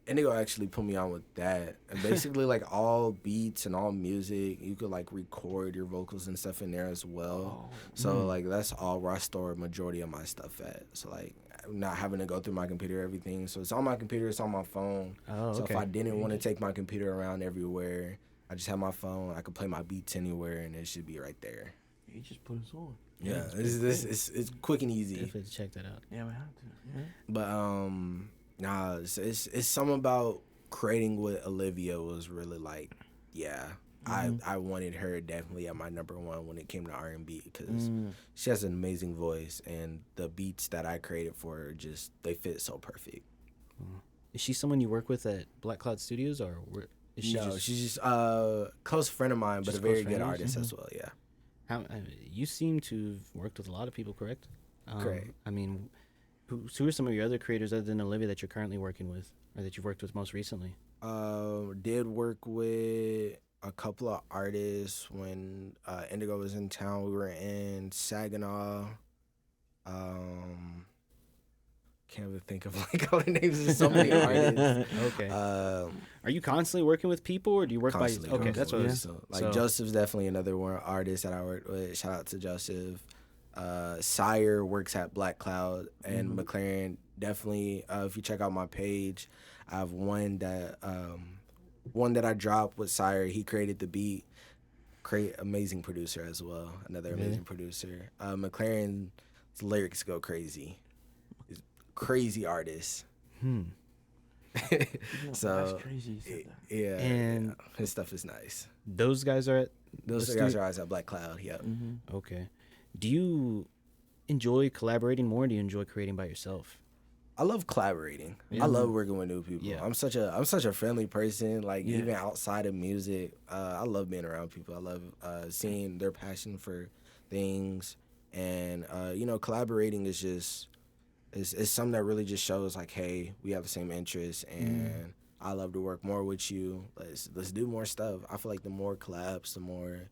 Indigo actually put me on with that. And basically like all beats and all music, you could like record your vocals and stuff in there as well. So like that's all where I store majority of my stuff at. So like not having to go through my computer, everything. So it's on my computer, it's on my phone. Oh, So okay. if I didn't want to take my computer around everywhere, I just have my phone. I could play my beats anywhere and it should be right there. You just put us on. Yeah, it's quick and easy. Definitely check that out. Yeah, we have to. Yeah. But nah, it's something about creating with Olivia was really like, yeah, I wanted her definitely at my number 1 when it came to R&B because she has an amazing voice and the beats that I created for her they fit so perfect. Is she someone you work with at Black Cloud Studios, or Is she No, just, she's just close friend of mine, but Just a a close very friend good of yours? artist as well. Yeah. how, you seem to have worked with a lot of people, correct? Correct. I mean, who are some of your other creators other than Olivia that you're currently working with, or that you've worked with most recently? Did work with a couple of artists when Indigo was in town. We were in Saginaw. Um, can't even think of like all the names of so many artists. Okay. Um, Are you constantly working with people, or do you work constantly. by? Okay, that's what I was. So, like so- Joseph's definitely another one artist that I worked with. Shout out to Joseph. Sire works at Black Cloud, and McLaren definitely. If you check out my page, I have one that I dropped with Sire. He created the beat. Great, amazing producer as well. Another amazing producer. McLaren's lyrics go crazy. He's a crazy artist. So That's crazy. You said that. yeah, And- his stuff is nice. Those guys are at Those the guys stu- are always at Black Cloud. Yep. Okay. Do you enjoy collaborating more, or do you enjoy creating by yourself? I love collaborating. Yeah. I love working with new people. Yeah. I'm such a friendly person. Like even outside of music, I love being around people. I love seeing their passion for things, and collaborating is just it's something that really just shows like, hey, we have the same interests, and I love to work more with you. Let's do more stuff. I feel like the more collabs, the more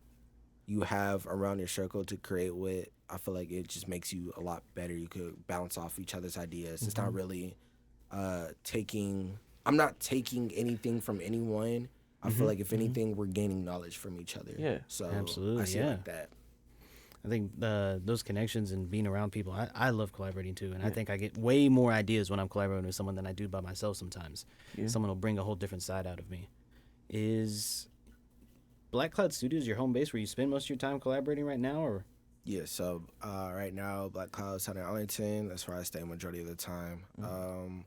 you have around your circle to create with, I feel like it just makes you a lot better. You could bounce off each other's ideas. It's not really I'm not taking anything from anyone. I feel like if anything, we're gaining knowledge from each other. Yeah. So Absolutely, I see it yeah. like that. I think those connections and being around people, I love collaborating too, and I think I get way more ideas when I'm collaborating with someone than I do by myself sometimes. Yeah. Someone will bring a whole different side out of me. Is Black Cloud Studios your home base where you spend most of your time collaborating right now, or? Yeah, so right now, Black Cloud, Southern Arlington, that's where I stay majority of the time.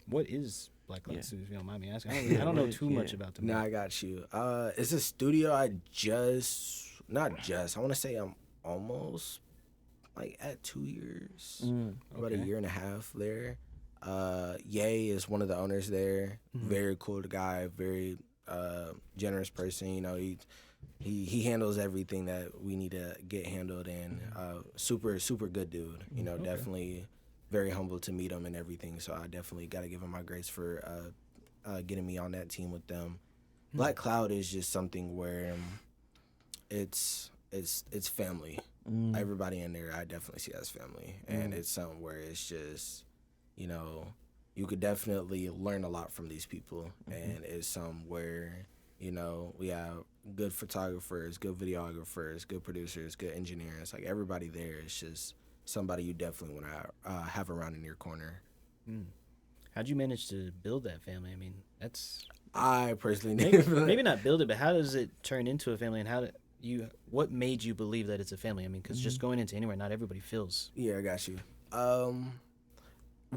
What is Black Cloud Yeah. Studios, if you don't mind me asking? I don't know too much about them. Nah, I got you. It's a studio I want to say I'm almost like at 2 years, about a okay. year and a half there. Ye is one of the owners there. Very cool guy, very generous person. You know, he handles everything that we need to get handled, and super good dude. You know, definitely very humble to meet him and everything. So I definitely got to give him my grace for getting me on that team with them. Black Cloud is just something where it's family. Everybody in there, I definitely see as family, and it's something where it's just, you know, you could definitely learn a lot from these people, and it's something where, you know, we have good photographers, good videographers, good producers, good engineers. Like everybody there is just somebody you definitely want to have around in your corner. How'd you manage to build that family? I mean, that's I personally maybe not build it, but how does it turn into a family, and what made you believe that it's a family? I mean, because just going into anywhere, not everybody feels. Yeah, I got you.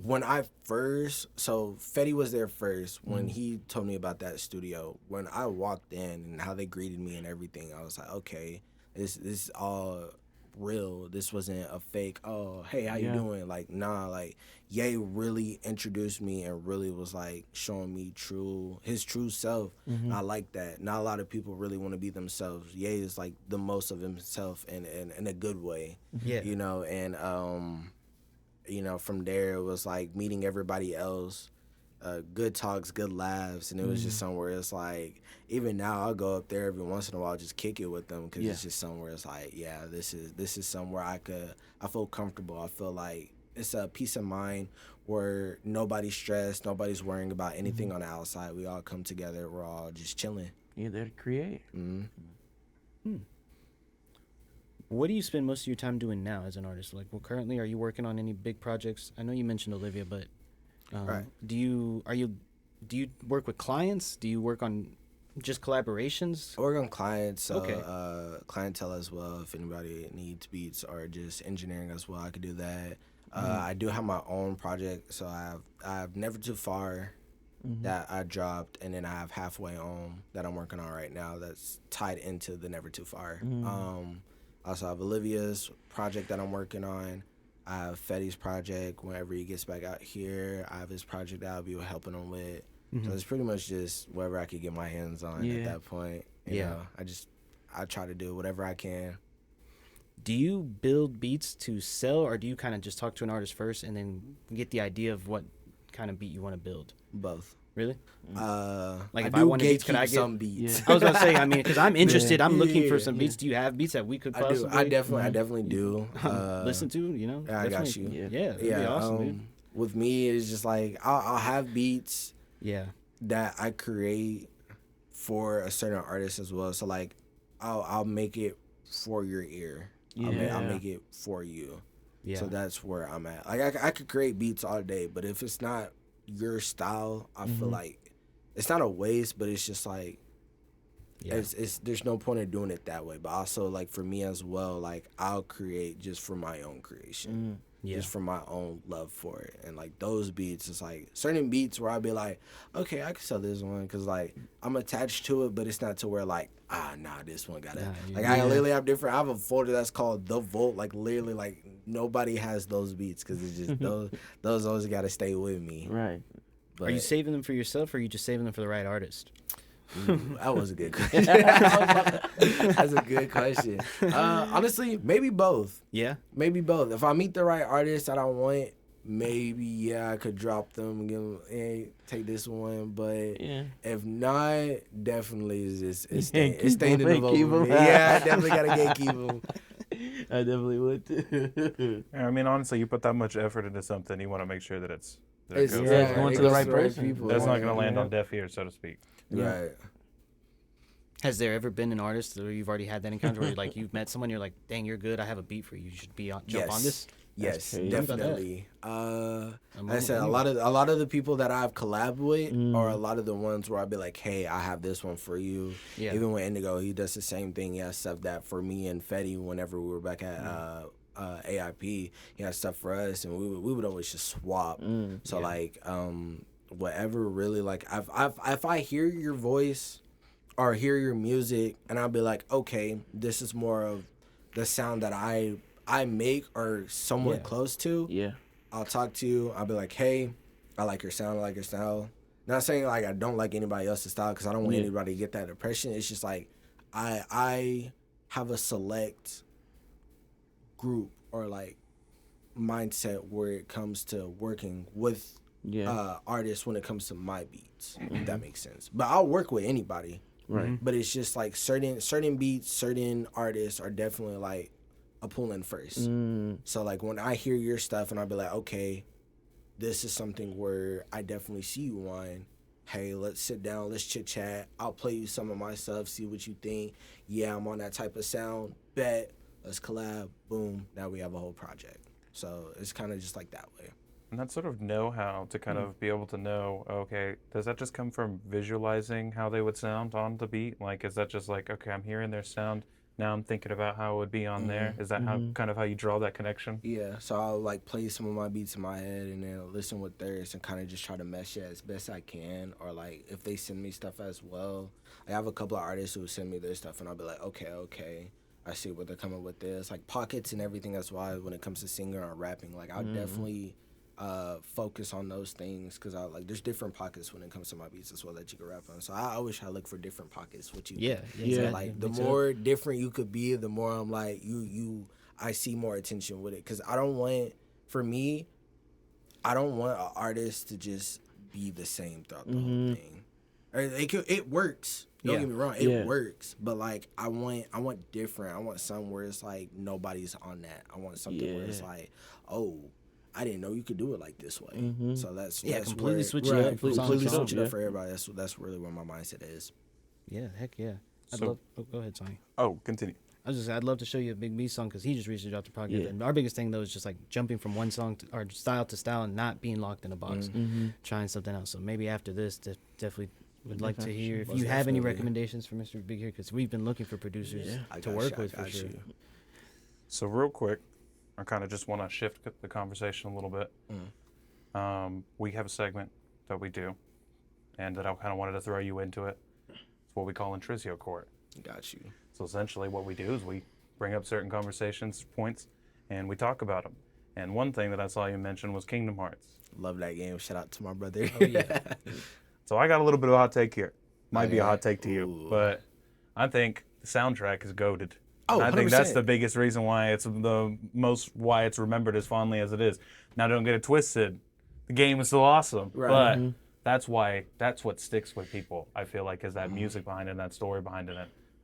When I first, so Fetty was there first when he told me about that studio. When I walked in and how they greeted me and everything, I was like, okay, this is all real. This wasn't a fake. Oh, hey, how you doing? Like, nah, like Ye really introduced me and really was like showing me his true self. And I like that. Not a lot of people really want to be themselves. Ye is like the most of himself in a good way. Yeah. You know, and you know, from there it was like meeting everybody else, good talks, good laughs, and it was just somewhere it's like, even now I'll go up there every once in a while, just kick it with them, because it's just somewhere it's like, yeah, this is somewhere I feel comfortable. I feel like it's a peace of mind where nobody's stressed, nobody's worrying about anything on the outside. We all come together, we're all just chilling. You're there to create. What do you spend most of your time doing now as an artist? Like, well, currently, are you working on any big projects? I know you mentioned Olivia, but Right. do you work with clients? Do you work on just collaborations? I work on clients, so Okay. clientele as well. If anybody needs beats or just engineering as well, I could do that. I do have my own project, so I have Never Too Far that I dropped, and then I have Halfway Home that I'm working on right now that's tied into the Never Too Far. I also have Olivia's project that I'm working on. I have Fetty's project whenever he gets back out here. I have his project that I'll be helping him with. So it's pretty much just whatever I could get my hands on Yeah. at that point. You know, I try to do whatever I can. Do you build beats to sell, or do you kind of just talk to an artist first and then get the idea of what kind of beat you want to build? Both. Really? Like if I I do wanted beats, could I gatekeep get- some beats. Yeah. I was about to say, I mean, because I'm interested. I'm looking for Yeah. some beats. Do you have beats that we could I possibly do. I definitely do. listen to? You know? I got Definitely- you. Yeah, that'd be Yeah. awesome, dude. With me, it's just like I'll have beats Yeah. that I create for a certain artist as well. So like, I'll make it for your ear. I'll Yeah. make it for you. Yeah. So that's where I'm at. Like I could create beats all day, but if it's not your style, I feel like it's not a waste, but it's just like it's there's no point in doing it that way. But also like for me as well, like I'll create just for my own creation. Just for my own love for it. And like those beats, it's like certain beats where I'd be like, okay, I can sell this one because like I'm attached to it, but it's not to where like, this one got it. Like I literally have I have a folder that's called The Vault. Like literally like nobody has those beats because it's just those always got to stay with me. Right. But Are you saving them for yourself, or are you just saving them for the right artist? that was a good question. That's a good question. Honestly, maybe both. Yeah. Maybe both. If I meet the right artist that I want, maybe I could drop them and give them, hey, take this one. But if not, definitely it's staying in the vote. Keep 'em. Yeah, I definitely gotta gatekeep them. I definitely would too. I mean, honestly, you put that much effort into something, you want to make sure that it's it's going to the right person. people. That's not going to land on deaf ears, so to speak. Right. Has there ever been an artist where you've already had that encounter where like you've met someone, you're like, dang, you're good, I have a beat for you, you should be jump on this? Yes, crazy. definitely. Like I said, a lot of the people that I've collabed with are a lot of the ones where I'd be like, hey, I have this one for you. Yeah. Even with Indigo, he does the same thing. He has stuff that for me and Fetty, whenever we were back at AIP, he had stuff for us, and we would always just swap. So like, whatever really like, if I hear your voice or hear your music, and I'll be like, okay, this is more of the sound that I make or somewhat close to. Yeah. I'll talk to you. I'll be like, hey, I like your sound. I like your style. Not saying like I don't like anybody else's style because I don't want anybody to get that impression. It's just like I have a select group or like mindset where it comes to working with artists when it comes to my beats. If that makes sense. But I'll work with anybody. Right. But it's just like certain beats, certain artists are definitely like a pulling first. So like when I hear your stuff and I'll be like, okay, this is something where I definitely see you on. Hey, let's sit down, let's chit chat. I'll play you some of my stuff, see what you think. Yeah, I'm on that type of sound. Bet, let's collab. Boom, now we have a whole project. So it's kind of just like that way. And that sort of know-how to kind of be able to know, okay, does that just come from visualizing how they would sound on the beat? Like, is that just like, okay, I'm hearing their sound, now I'm thinking about how it would be on there? Is that how kind of how you draw that connection? Yeah, so I'll like play some of my beats in my head and then listen with theirs and kind of just try to mesh it as best I can. Or like if they send me stuff as well, I have a couple of artists who send me their stuff and I'll be like, okay, I see what they're coming with this. Like pockets and everything. That's why when it comes to singing or rapping, like I'll definitely focus on those things because I like there's different pockets when it comes to my beats as well that you can rap on. So I always try to look for different pockets. What you exactly. like the more different you could be, the more I'm like I see more attention with it because I don't want an artist to just be the same throughout the whole thing. Or it works. Don't get me wrong, it works. But like I want different. I want something where it's like nobody's on that. I want something where it's like, oh, I didn't know you could do it like this way. So that's completely where, switch it up. completely switch it up for everybody. That's really where my mindset is. Yeah, heck yeah. So- Go ahead, Sonny. Oh, continue. I'd love to show you a Big B song because he just recently dropped a project. And our biggest thing though is just like jumping from one song or style to style and not being locked in a box, trying something else. So maybe after this, definitely would like to hear if you have any recommendations for Mr. Big here because we've been looking for producers to work with for sure. So real quick, I kind of just want to shift the conversation a little bit. We have a segment that we do, and that I kind of wanted to throw you into it. It's what we call Intrizio Court. Got you. So essentially what we do is we bring up certain conversations, points, and we talk about them. And one thing that I saw you mention was Kingdom Hearts. Love that game. Shout out to my brother. Oh, yeah. So I got a little bit of a hot take here. Might be a Okay. hot take to you, Ooh. but I think the soundtrack is goated. Oh, And I think that's 100%. the biggest reason why why it's remembered as fondly as it is. Now don't get it twisted. The game is still awesome, Right. but Mm-hmm. that's what sticks with people. I feel like is that music behind it, that story behind it.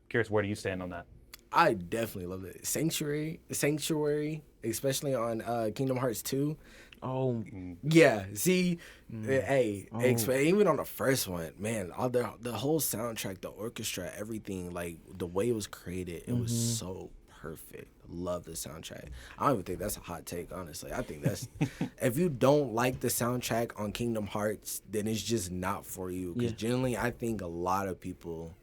Curious, where do you stand on that? I definitely love it. Sanctuary, especially on Kingdom Hearts 2. Oh, Yeah, see, hey, Oh. even on the first one, man, all the whole soundtrack, the orchestra, everything, like the way it was created, it was so perfect. Love the soundtrack. I don't even think that's a hot take, honestly. I think that's if you don't like the soundtrack on Kingdom Hearts, then it's just not for you. Because Yeah. generally, I think a lot of people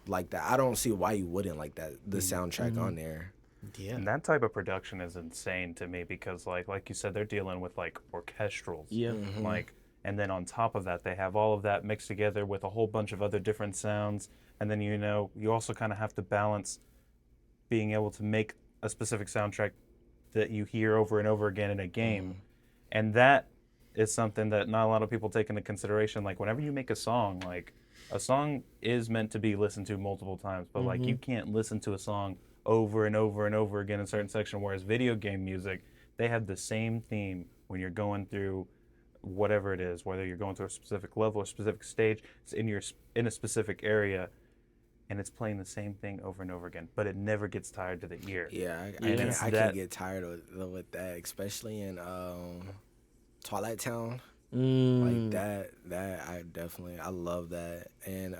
like that. I don't see why you wouldn't like that the soundtrack on there. Yeah. And that type of production is insane to me because like you said, they're dealing with like orchestrals. yeah. Like, and then on top of that, they have all of that mixed together with a whole bunch of other different sounds. And then, you also kind of have to balance being able to make a specific soundtrack that you hear over and over again in a game. And that is something that not a lot of people take into consideration. Like, whenever you make a song, like, a song is meant to be listened to multiple times, but like, you can't listen to a song over and over and over again in a certain section. Whereas video game music, they have the same theme when you're going through whatever it is, whether you're going through a specific level or specific stage, it's in a specific area, and it's playing the same thing over and over again, but it never gets tired to the ear. Yeah, And it's I that- can't get tired with that, especially in Twilight Town. Mm. Like that I love that. And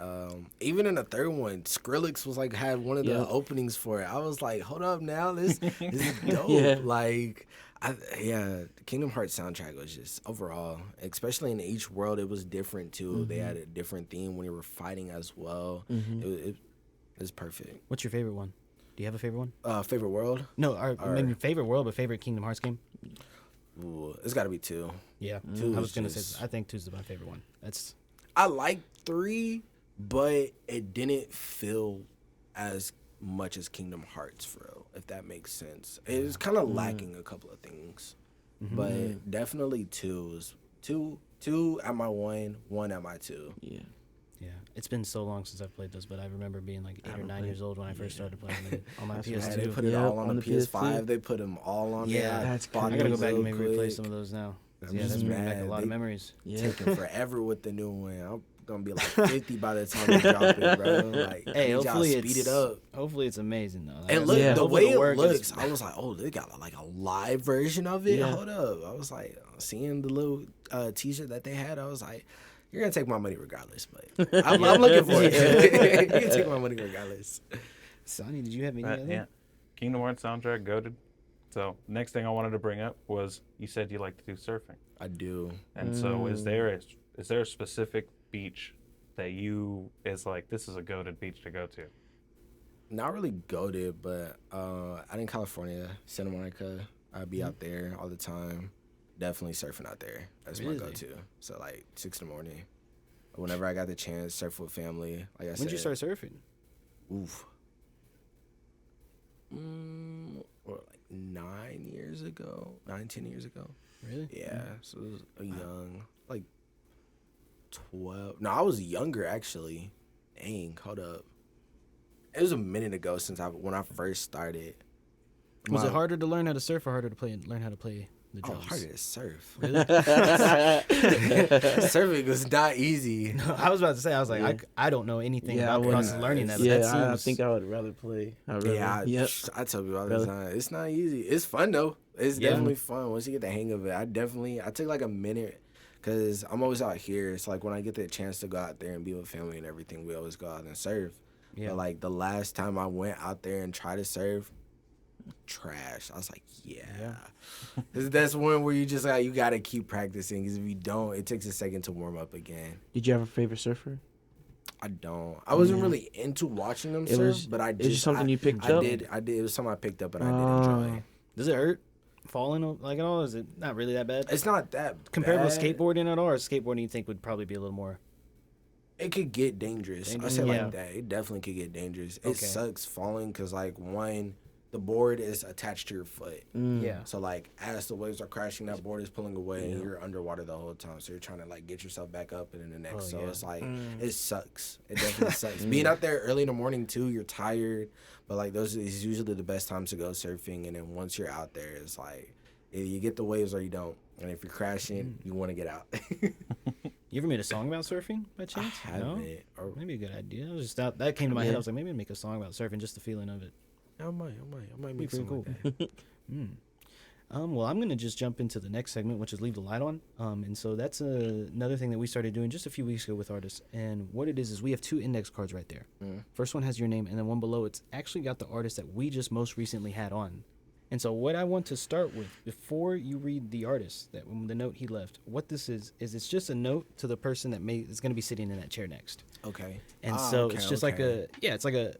even in the third one, Skrillex was like had one of the Yeah. openings for it. I was like, hold up now, this is dope. Yeah. Like the Kingdom Hearts soundtrack was just overall, especially in each world, it was different too. They had a different theme when you were fighting as well. It was perfect. What's your favorite one? Do you have a favorite one? Favorite world? No, I mean favorite world, but favorite Kingdom Hearts game. Ooh, it's got to be 2. Yeah, Two I is was gonna just- say I think 2's my favorite one. That's I like 3, but it didn't feel as much as Kingdom Hearts for real, if that makes sense. It was kind of lacking a couple of things, but definitely 2 is 2 at my 1 at my 2. Yeah. yeah. It's been so long since I've played those, but I remember being like 8 or 9 years old when I first started playing them on my That's Yeah, PS2. they put it Yeah, all on the PS5. PS2. They put them all on Yeah, there. that's bought I gotta go those back and real maybe replay quick. some of those now. I'm Yeah, just that's bringing back a mad. lot They- of memories. Yeah. Taking forever with the new one. I'm gonna be like 50 by the time they drop it, bro. Like, Hey, y'all hopefully speed it up. Hopefully it's amazing though. And look, Yeah. the Hopefully way the it work looks, is- I was like, oh, they got like a live version of it. Yeah. Hold up. I was like, seeing the little t-shirt that they had, I was like, you're gonna take my money regardless, but I'm looking for it. You can take my money regardless. Sonny, did you have any other? Yeah. Kingdom Hearts soundtrack, goated. So next thing I wanted to bring up was you said you like to do surfing, I do. and so is there a specific beach that is like this is a goated beach to go to? Not really goated, but out in California, Santa Monica, I'd be out there all the time. Definitely surfing out there. That's my Really? go-to. So like 6 in the morning. Whenever I got the chance, surf with family. Like I said. When did you start surfing? Oof. Like 9 years ago, 10 years ago. Really? Yeah, so it was a young, like 12. No, I was younger actually. Dang, hold up. It was a minute ago since when I first started. Was it harder to learn how to surf or harder to learn how to play the Oh, drums? harder to surf. Really? Surfing was not easy. I was about to say, I was like, Yeah. I don't know anything Yeah, I about the process of wouldn't- learning that. But Yeah, that seems, I think I would rather play. Yeah, Yep. I tell people all Really? the time, it's not easy. It's fun though. It's Yeah. definitely fun once you get the hang of it. I took like a minute because I'm always out here. It's like when I get the chance to go out there and be with family and everything, we always go out and surf. Yeah. But like the last time I went out there and tried to surf, trash. I was like, yeah. 'Cause that's one where you just you gotta keep practicing. Because if you don't, it takes a second to warm up again. Did you have a favorite surfer? I don't. I wasn't really into watching them It surf, was- but I it's just just something you picked I up? did. It was something I picked up and I did enjoy. Does it hurt falling like at all? Is it not really that bad? It's not that Compared bad. with skateboarding at all, or skateboarding you think would probably be a little more? It could get dangerous. I Dangerous? say Yeah. like that. It definitely could get dangerous. It Okay. sucks falling because like one, the board is attached to your foot. Yeah. So like as the waves are crashing, that board is pulling away, and you're underwater the whole time. So you're trying to like get yourself back up and then the next. So it's like it sucks. It definitely sucks. Being out there early in the morning too, you're tired, but like those is usually the best times to go surfing. And then once you're out there, it's like either you get the waves or you don't. And if you're crashing, you want to get out. You ever made a song about surfing by chance? I haven't. Or Maybe a good idea. I was just that came to my head. I was like, maybe I'd make a song about surfing, just the feeling of it. I might Be make pretty something cool. like that. Well, I'm gonna just jump into the next segment, which is leave the light on. And so that's another thing that we started doing just a few weeks ago with artists. And what it is we have 2 index cards right there. First one has your name, and then one below it's actually got the artist that we just most recently had on. And so what I want to start with, before you read the artist, that the note he left, what this is it's just a note to the person that is going to be sitting in that chair next. Okay. And so it's just like it's like a,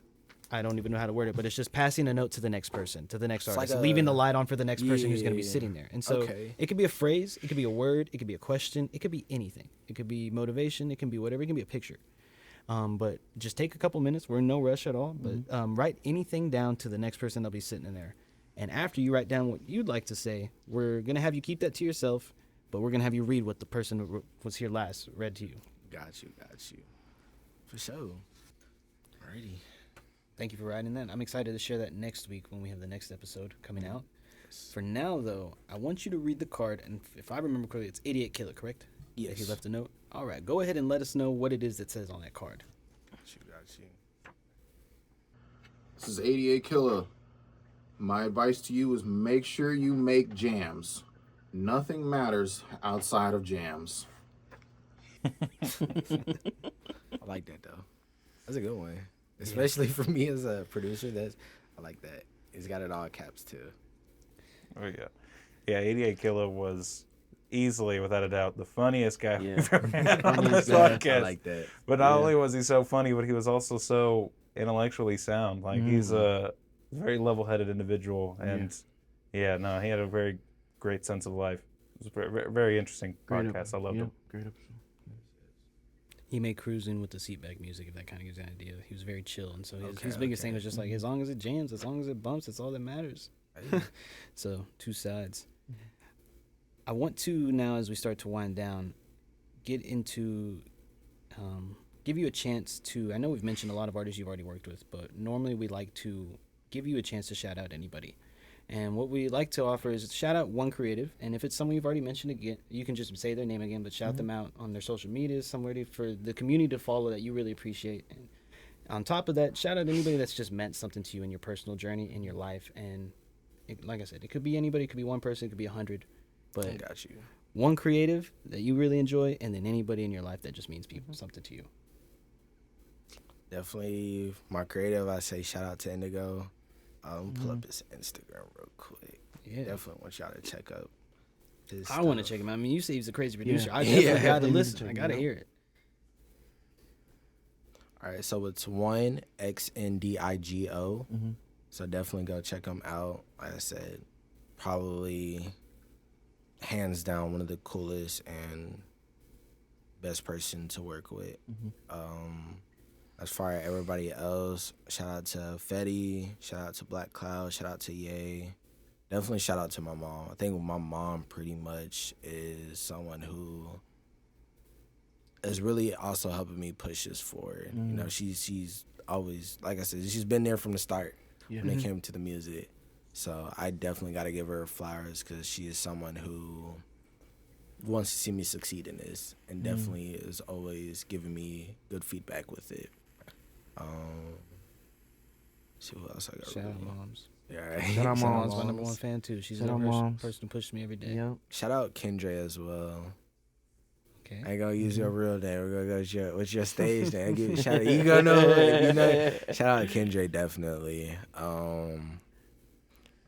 I don't even know how to word it, but it's just passing a note to the next person, to the next artist, like leaving the light on for the next person who's going to be Yeah. sitting there. And so it could be a phrase, it could be a word, it could be a question, it could be anything. It could be motivation, it can be whatever, it can be a picture. But just take a couple minutes. We're in no rush at all. But write anything down to the next person that'll be sitting in there. And after you write down what you'd like to say, we're going to have you keep that to yourself, but we're going to have you read what the person who was here last read to you. Got you. For sure. Alrighty. Thank you for writing that. I'm excited to share that next week when we have the next episode coming out. For now, though, I want you to read the card. And if I remember correctly, it's 88 Killer, correct? Yes. That he left a note. All right. Go ahead and let us know what it is that says on that card. Got you. This is 88 Killer. My advice to you is make sure you make jams. Nothing matters outside of jams. I like that though. That's a good one. Especially for me as a producer, I like that. He's got it all caps too. Oh yeah, yeah. 88 Killer was easily, without a doubt, the funniest guy we've ever had on this podcast. I like that. But not only was he so funny, but he was also so intellectually sound. Like he's a very level-headed individual, and he had a very great sense of life. It was a very, very interesting podcast. I loved him. Great episode. He made cruising with the seatback music, if that kind of gives you an idea. He was very chill. And so his biggest thing was just like, as long as it jams, as long as it bumps, that's all that matters. So, 2 sides. I want to now, as we start to wind down, get into, give you a chance to, I know we've mentioned a lot of artists you've already worked with, but normally we like to give you a chance to shout out anybody. And what we like to offer is shout out one creative, and if it's someone you've already mentioned again, you can just say their name again, but shout them out on their social media, somewhere for the community to follow that you really appreciate. And on top of that, shout out anybody that's just meant something to you in your personal journey, in your life. And like I said, it could be anybody, it could be one person, it could be 100. But I got you. One creative that you really enjoy, and then anybody in your life that just means something to you. Definitely my creative, I say shout out to Indigo. Pull up his Instagram real quick. Yeah. Definitely want y'all to check out his I want to stuff. check him out. I mean, you say he's a crazy producer. Yeah. I definitely Yeah. got to Definitely need to listen. check I him got to out. hear it. All right, so it's 1XNDIGO. So definitely go check him out. Like I said, probably hands down one of the coolest and best person to work with. As far as everybody else, shout out to Fetty, shout out to Black Cloud, shout out to Ye. Definitely shout out to my mom. I think my mom pretty much is someone who is really also helping me push this forward. You know, she's always, like I said, she's been there from the start when it came to the music. So I definitely got to give her flowers because she is someone who wants to see me succeed in this and definitely is always giving me good feedback with it. See what else I got. Shout out really. moms. Yeah, right. Shout out Mom's moms. my number one fan too. She's Shout the out person moms. who pushes me every day. Yep. Shout out Kendra as well. Okay. I ain't gonna use your real name. We're gonna go with your stage name. Shout out, you gonna know it, you know. Shout out to Kendra, definitely.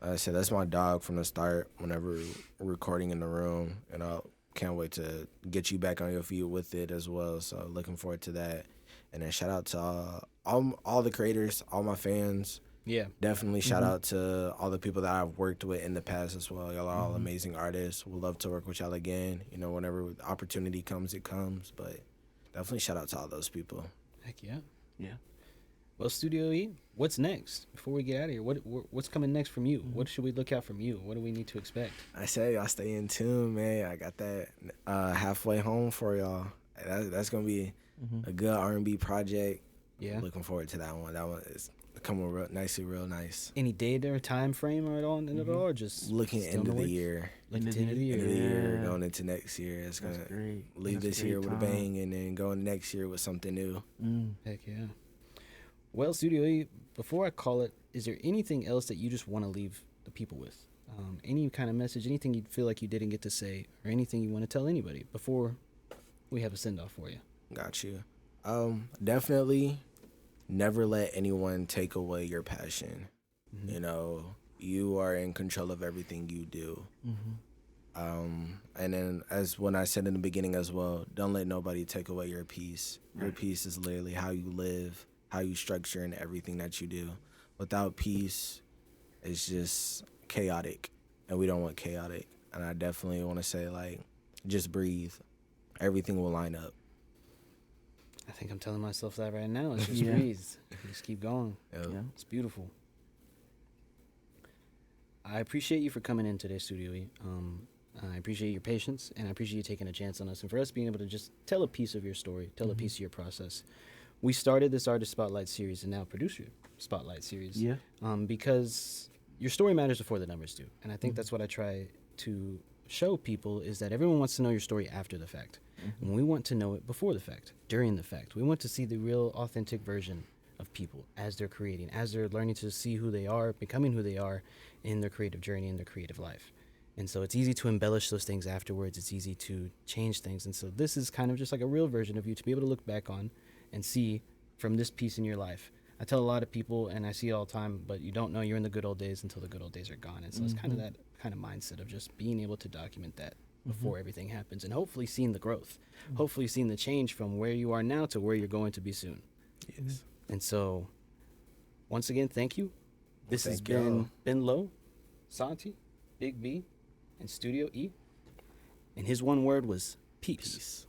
Like I said, that's my dog from the start. Whenever we're recording in the room, and I can't wait to get you back on your feet with it as well. So looking forward to that. And then shout out to all the creators, all my fans. Yeah. Definitely shout out to all the people that I've worked with in the past as well. Y'all are all amazing artists. We'd love to work with y'all again. You know, whenever the opportunity comes, it comes. But definitely shout out to all those people. Heck yeah. Yeah. Well, Studio.E, what's next? Before we get out of here, what's coming next from you? What should we look out from you? What do we need to expect? I say y'all stay in tune, man. I got that halfway home for y'all. That's gonna be a good R&B project. Yeah. Looking forward to that one. That one is coming real nice. Any date or time frame or at all in it all, or just Looking still in into the the works? year. Looking to the end of the End year. of the year, Yeah. going into next year. It's That's gonna great. leave That's this great year with a time. bang, and then go next year with something new. Heck yeah. Well, Studio.E, before I call it, is there anything else that you just want to leave the people with? Any kind of message, anything you feel like you didn't get to say, or anything you want to tell anybody before we have a send-off for you? Got you. Definitely never let anyone take away your passion. You know, you are in control of everything you do. And then, as when I said in the beginning as well, don't let nobody take away your peace. Your peace is literally how you live, how you structure, and everything that you do. Without peace, it's just chaotic, and we don't want chaotic. And I definitely want to say, like, just breathe. Everything will line up. I think I'm telling myself that right now. It's just Yeah. breathe. Just keep going. Yeah. It's beautiful. I appreciate you for coming in today, Studio.E. I appreciate your patience, and I appreciate you taking a chance on us, and for us being able to just tell a piece of your story, tell a piece of your process. We started this Artist Spotlight series and now Producer Spotlight series. Yeah. Because your story matters before the numbers do, and I think that's what I try to show people is that everyone wants to know your story after the fact. And we want to know it before the fact, during the fact. We want to see the real authentic version of people as they're creating, as they're learning to see who they are, becoming who they are in their creative journey, in their creative life. And so it's easy to embellish those things afterwards. It's easy to change things. And so this is kind of just like a real version of you to be able to look back on and see from this piece in your life. I tell a lot of people, and I see it all the time, but you don't know you're in the good old days until the good old days are gone. And so it's kind of that kind of mindset of just being able to document that before everything happens, and hopefully seeing the growth, hopefully seeing the change from where you are now to where you're going to be soon. Yes. And so, once again, thank you. This has thank y'all. been Benlo, Santi, Big B, and Studio.E. And his one word was peace.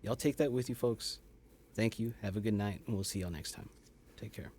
Y'all take that with you, folks. Thank you. Have a good night, and we'll see y'all next time. Take care.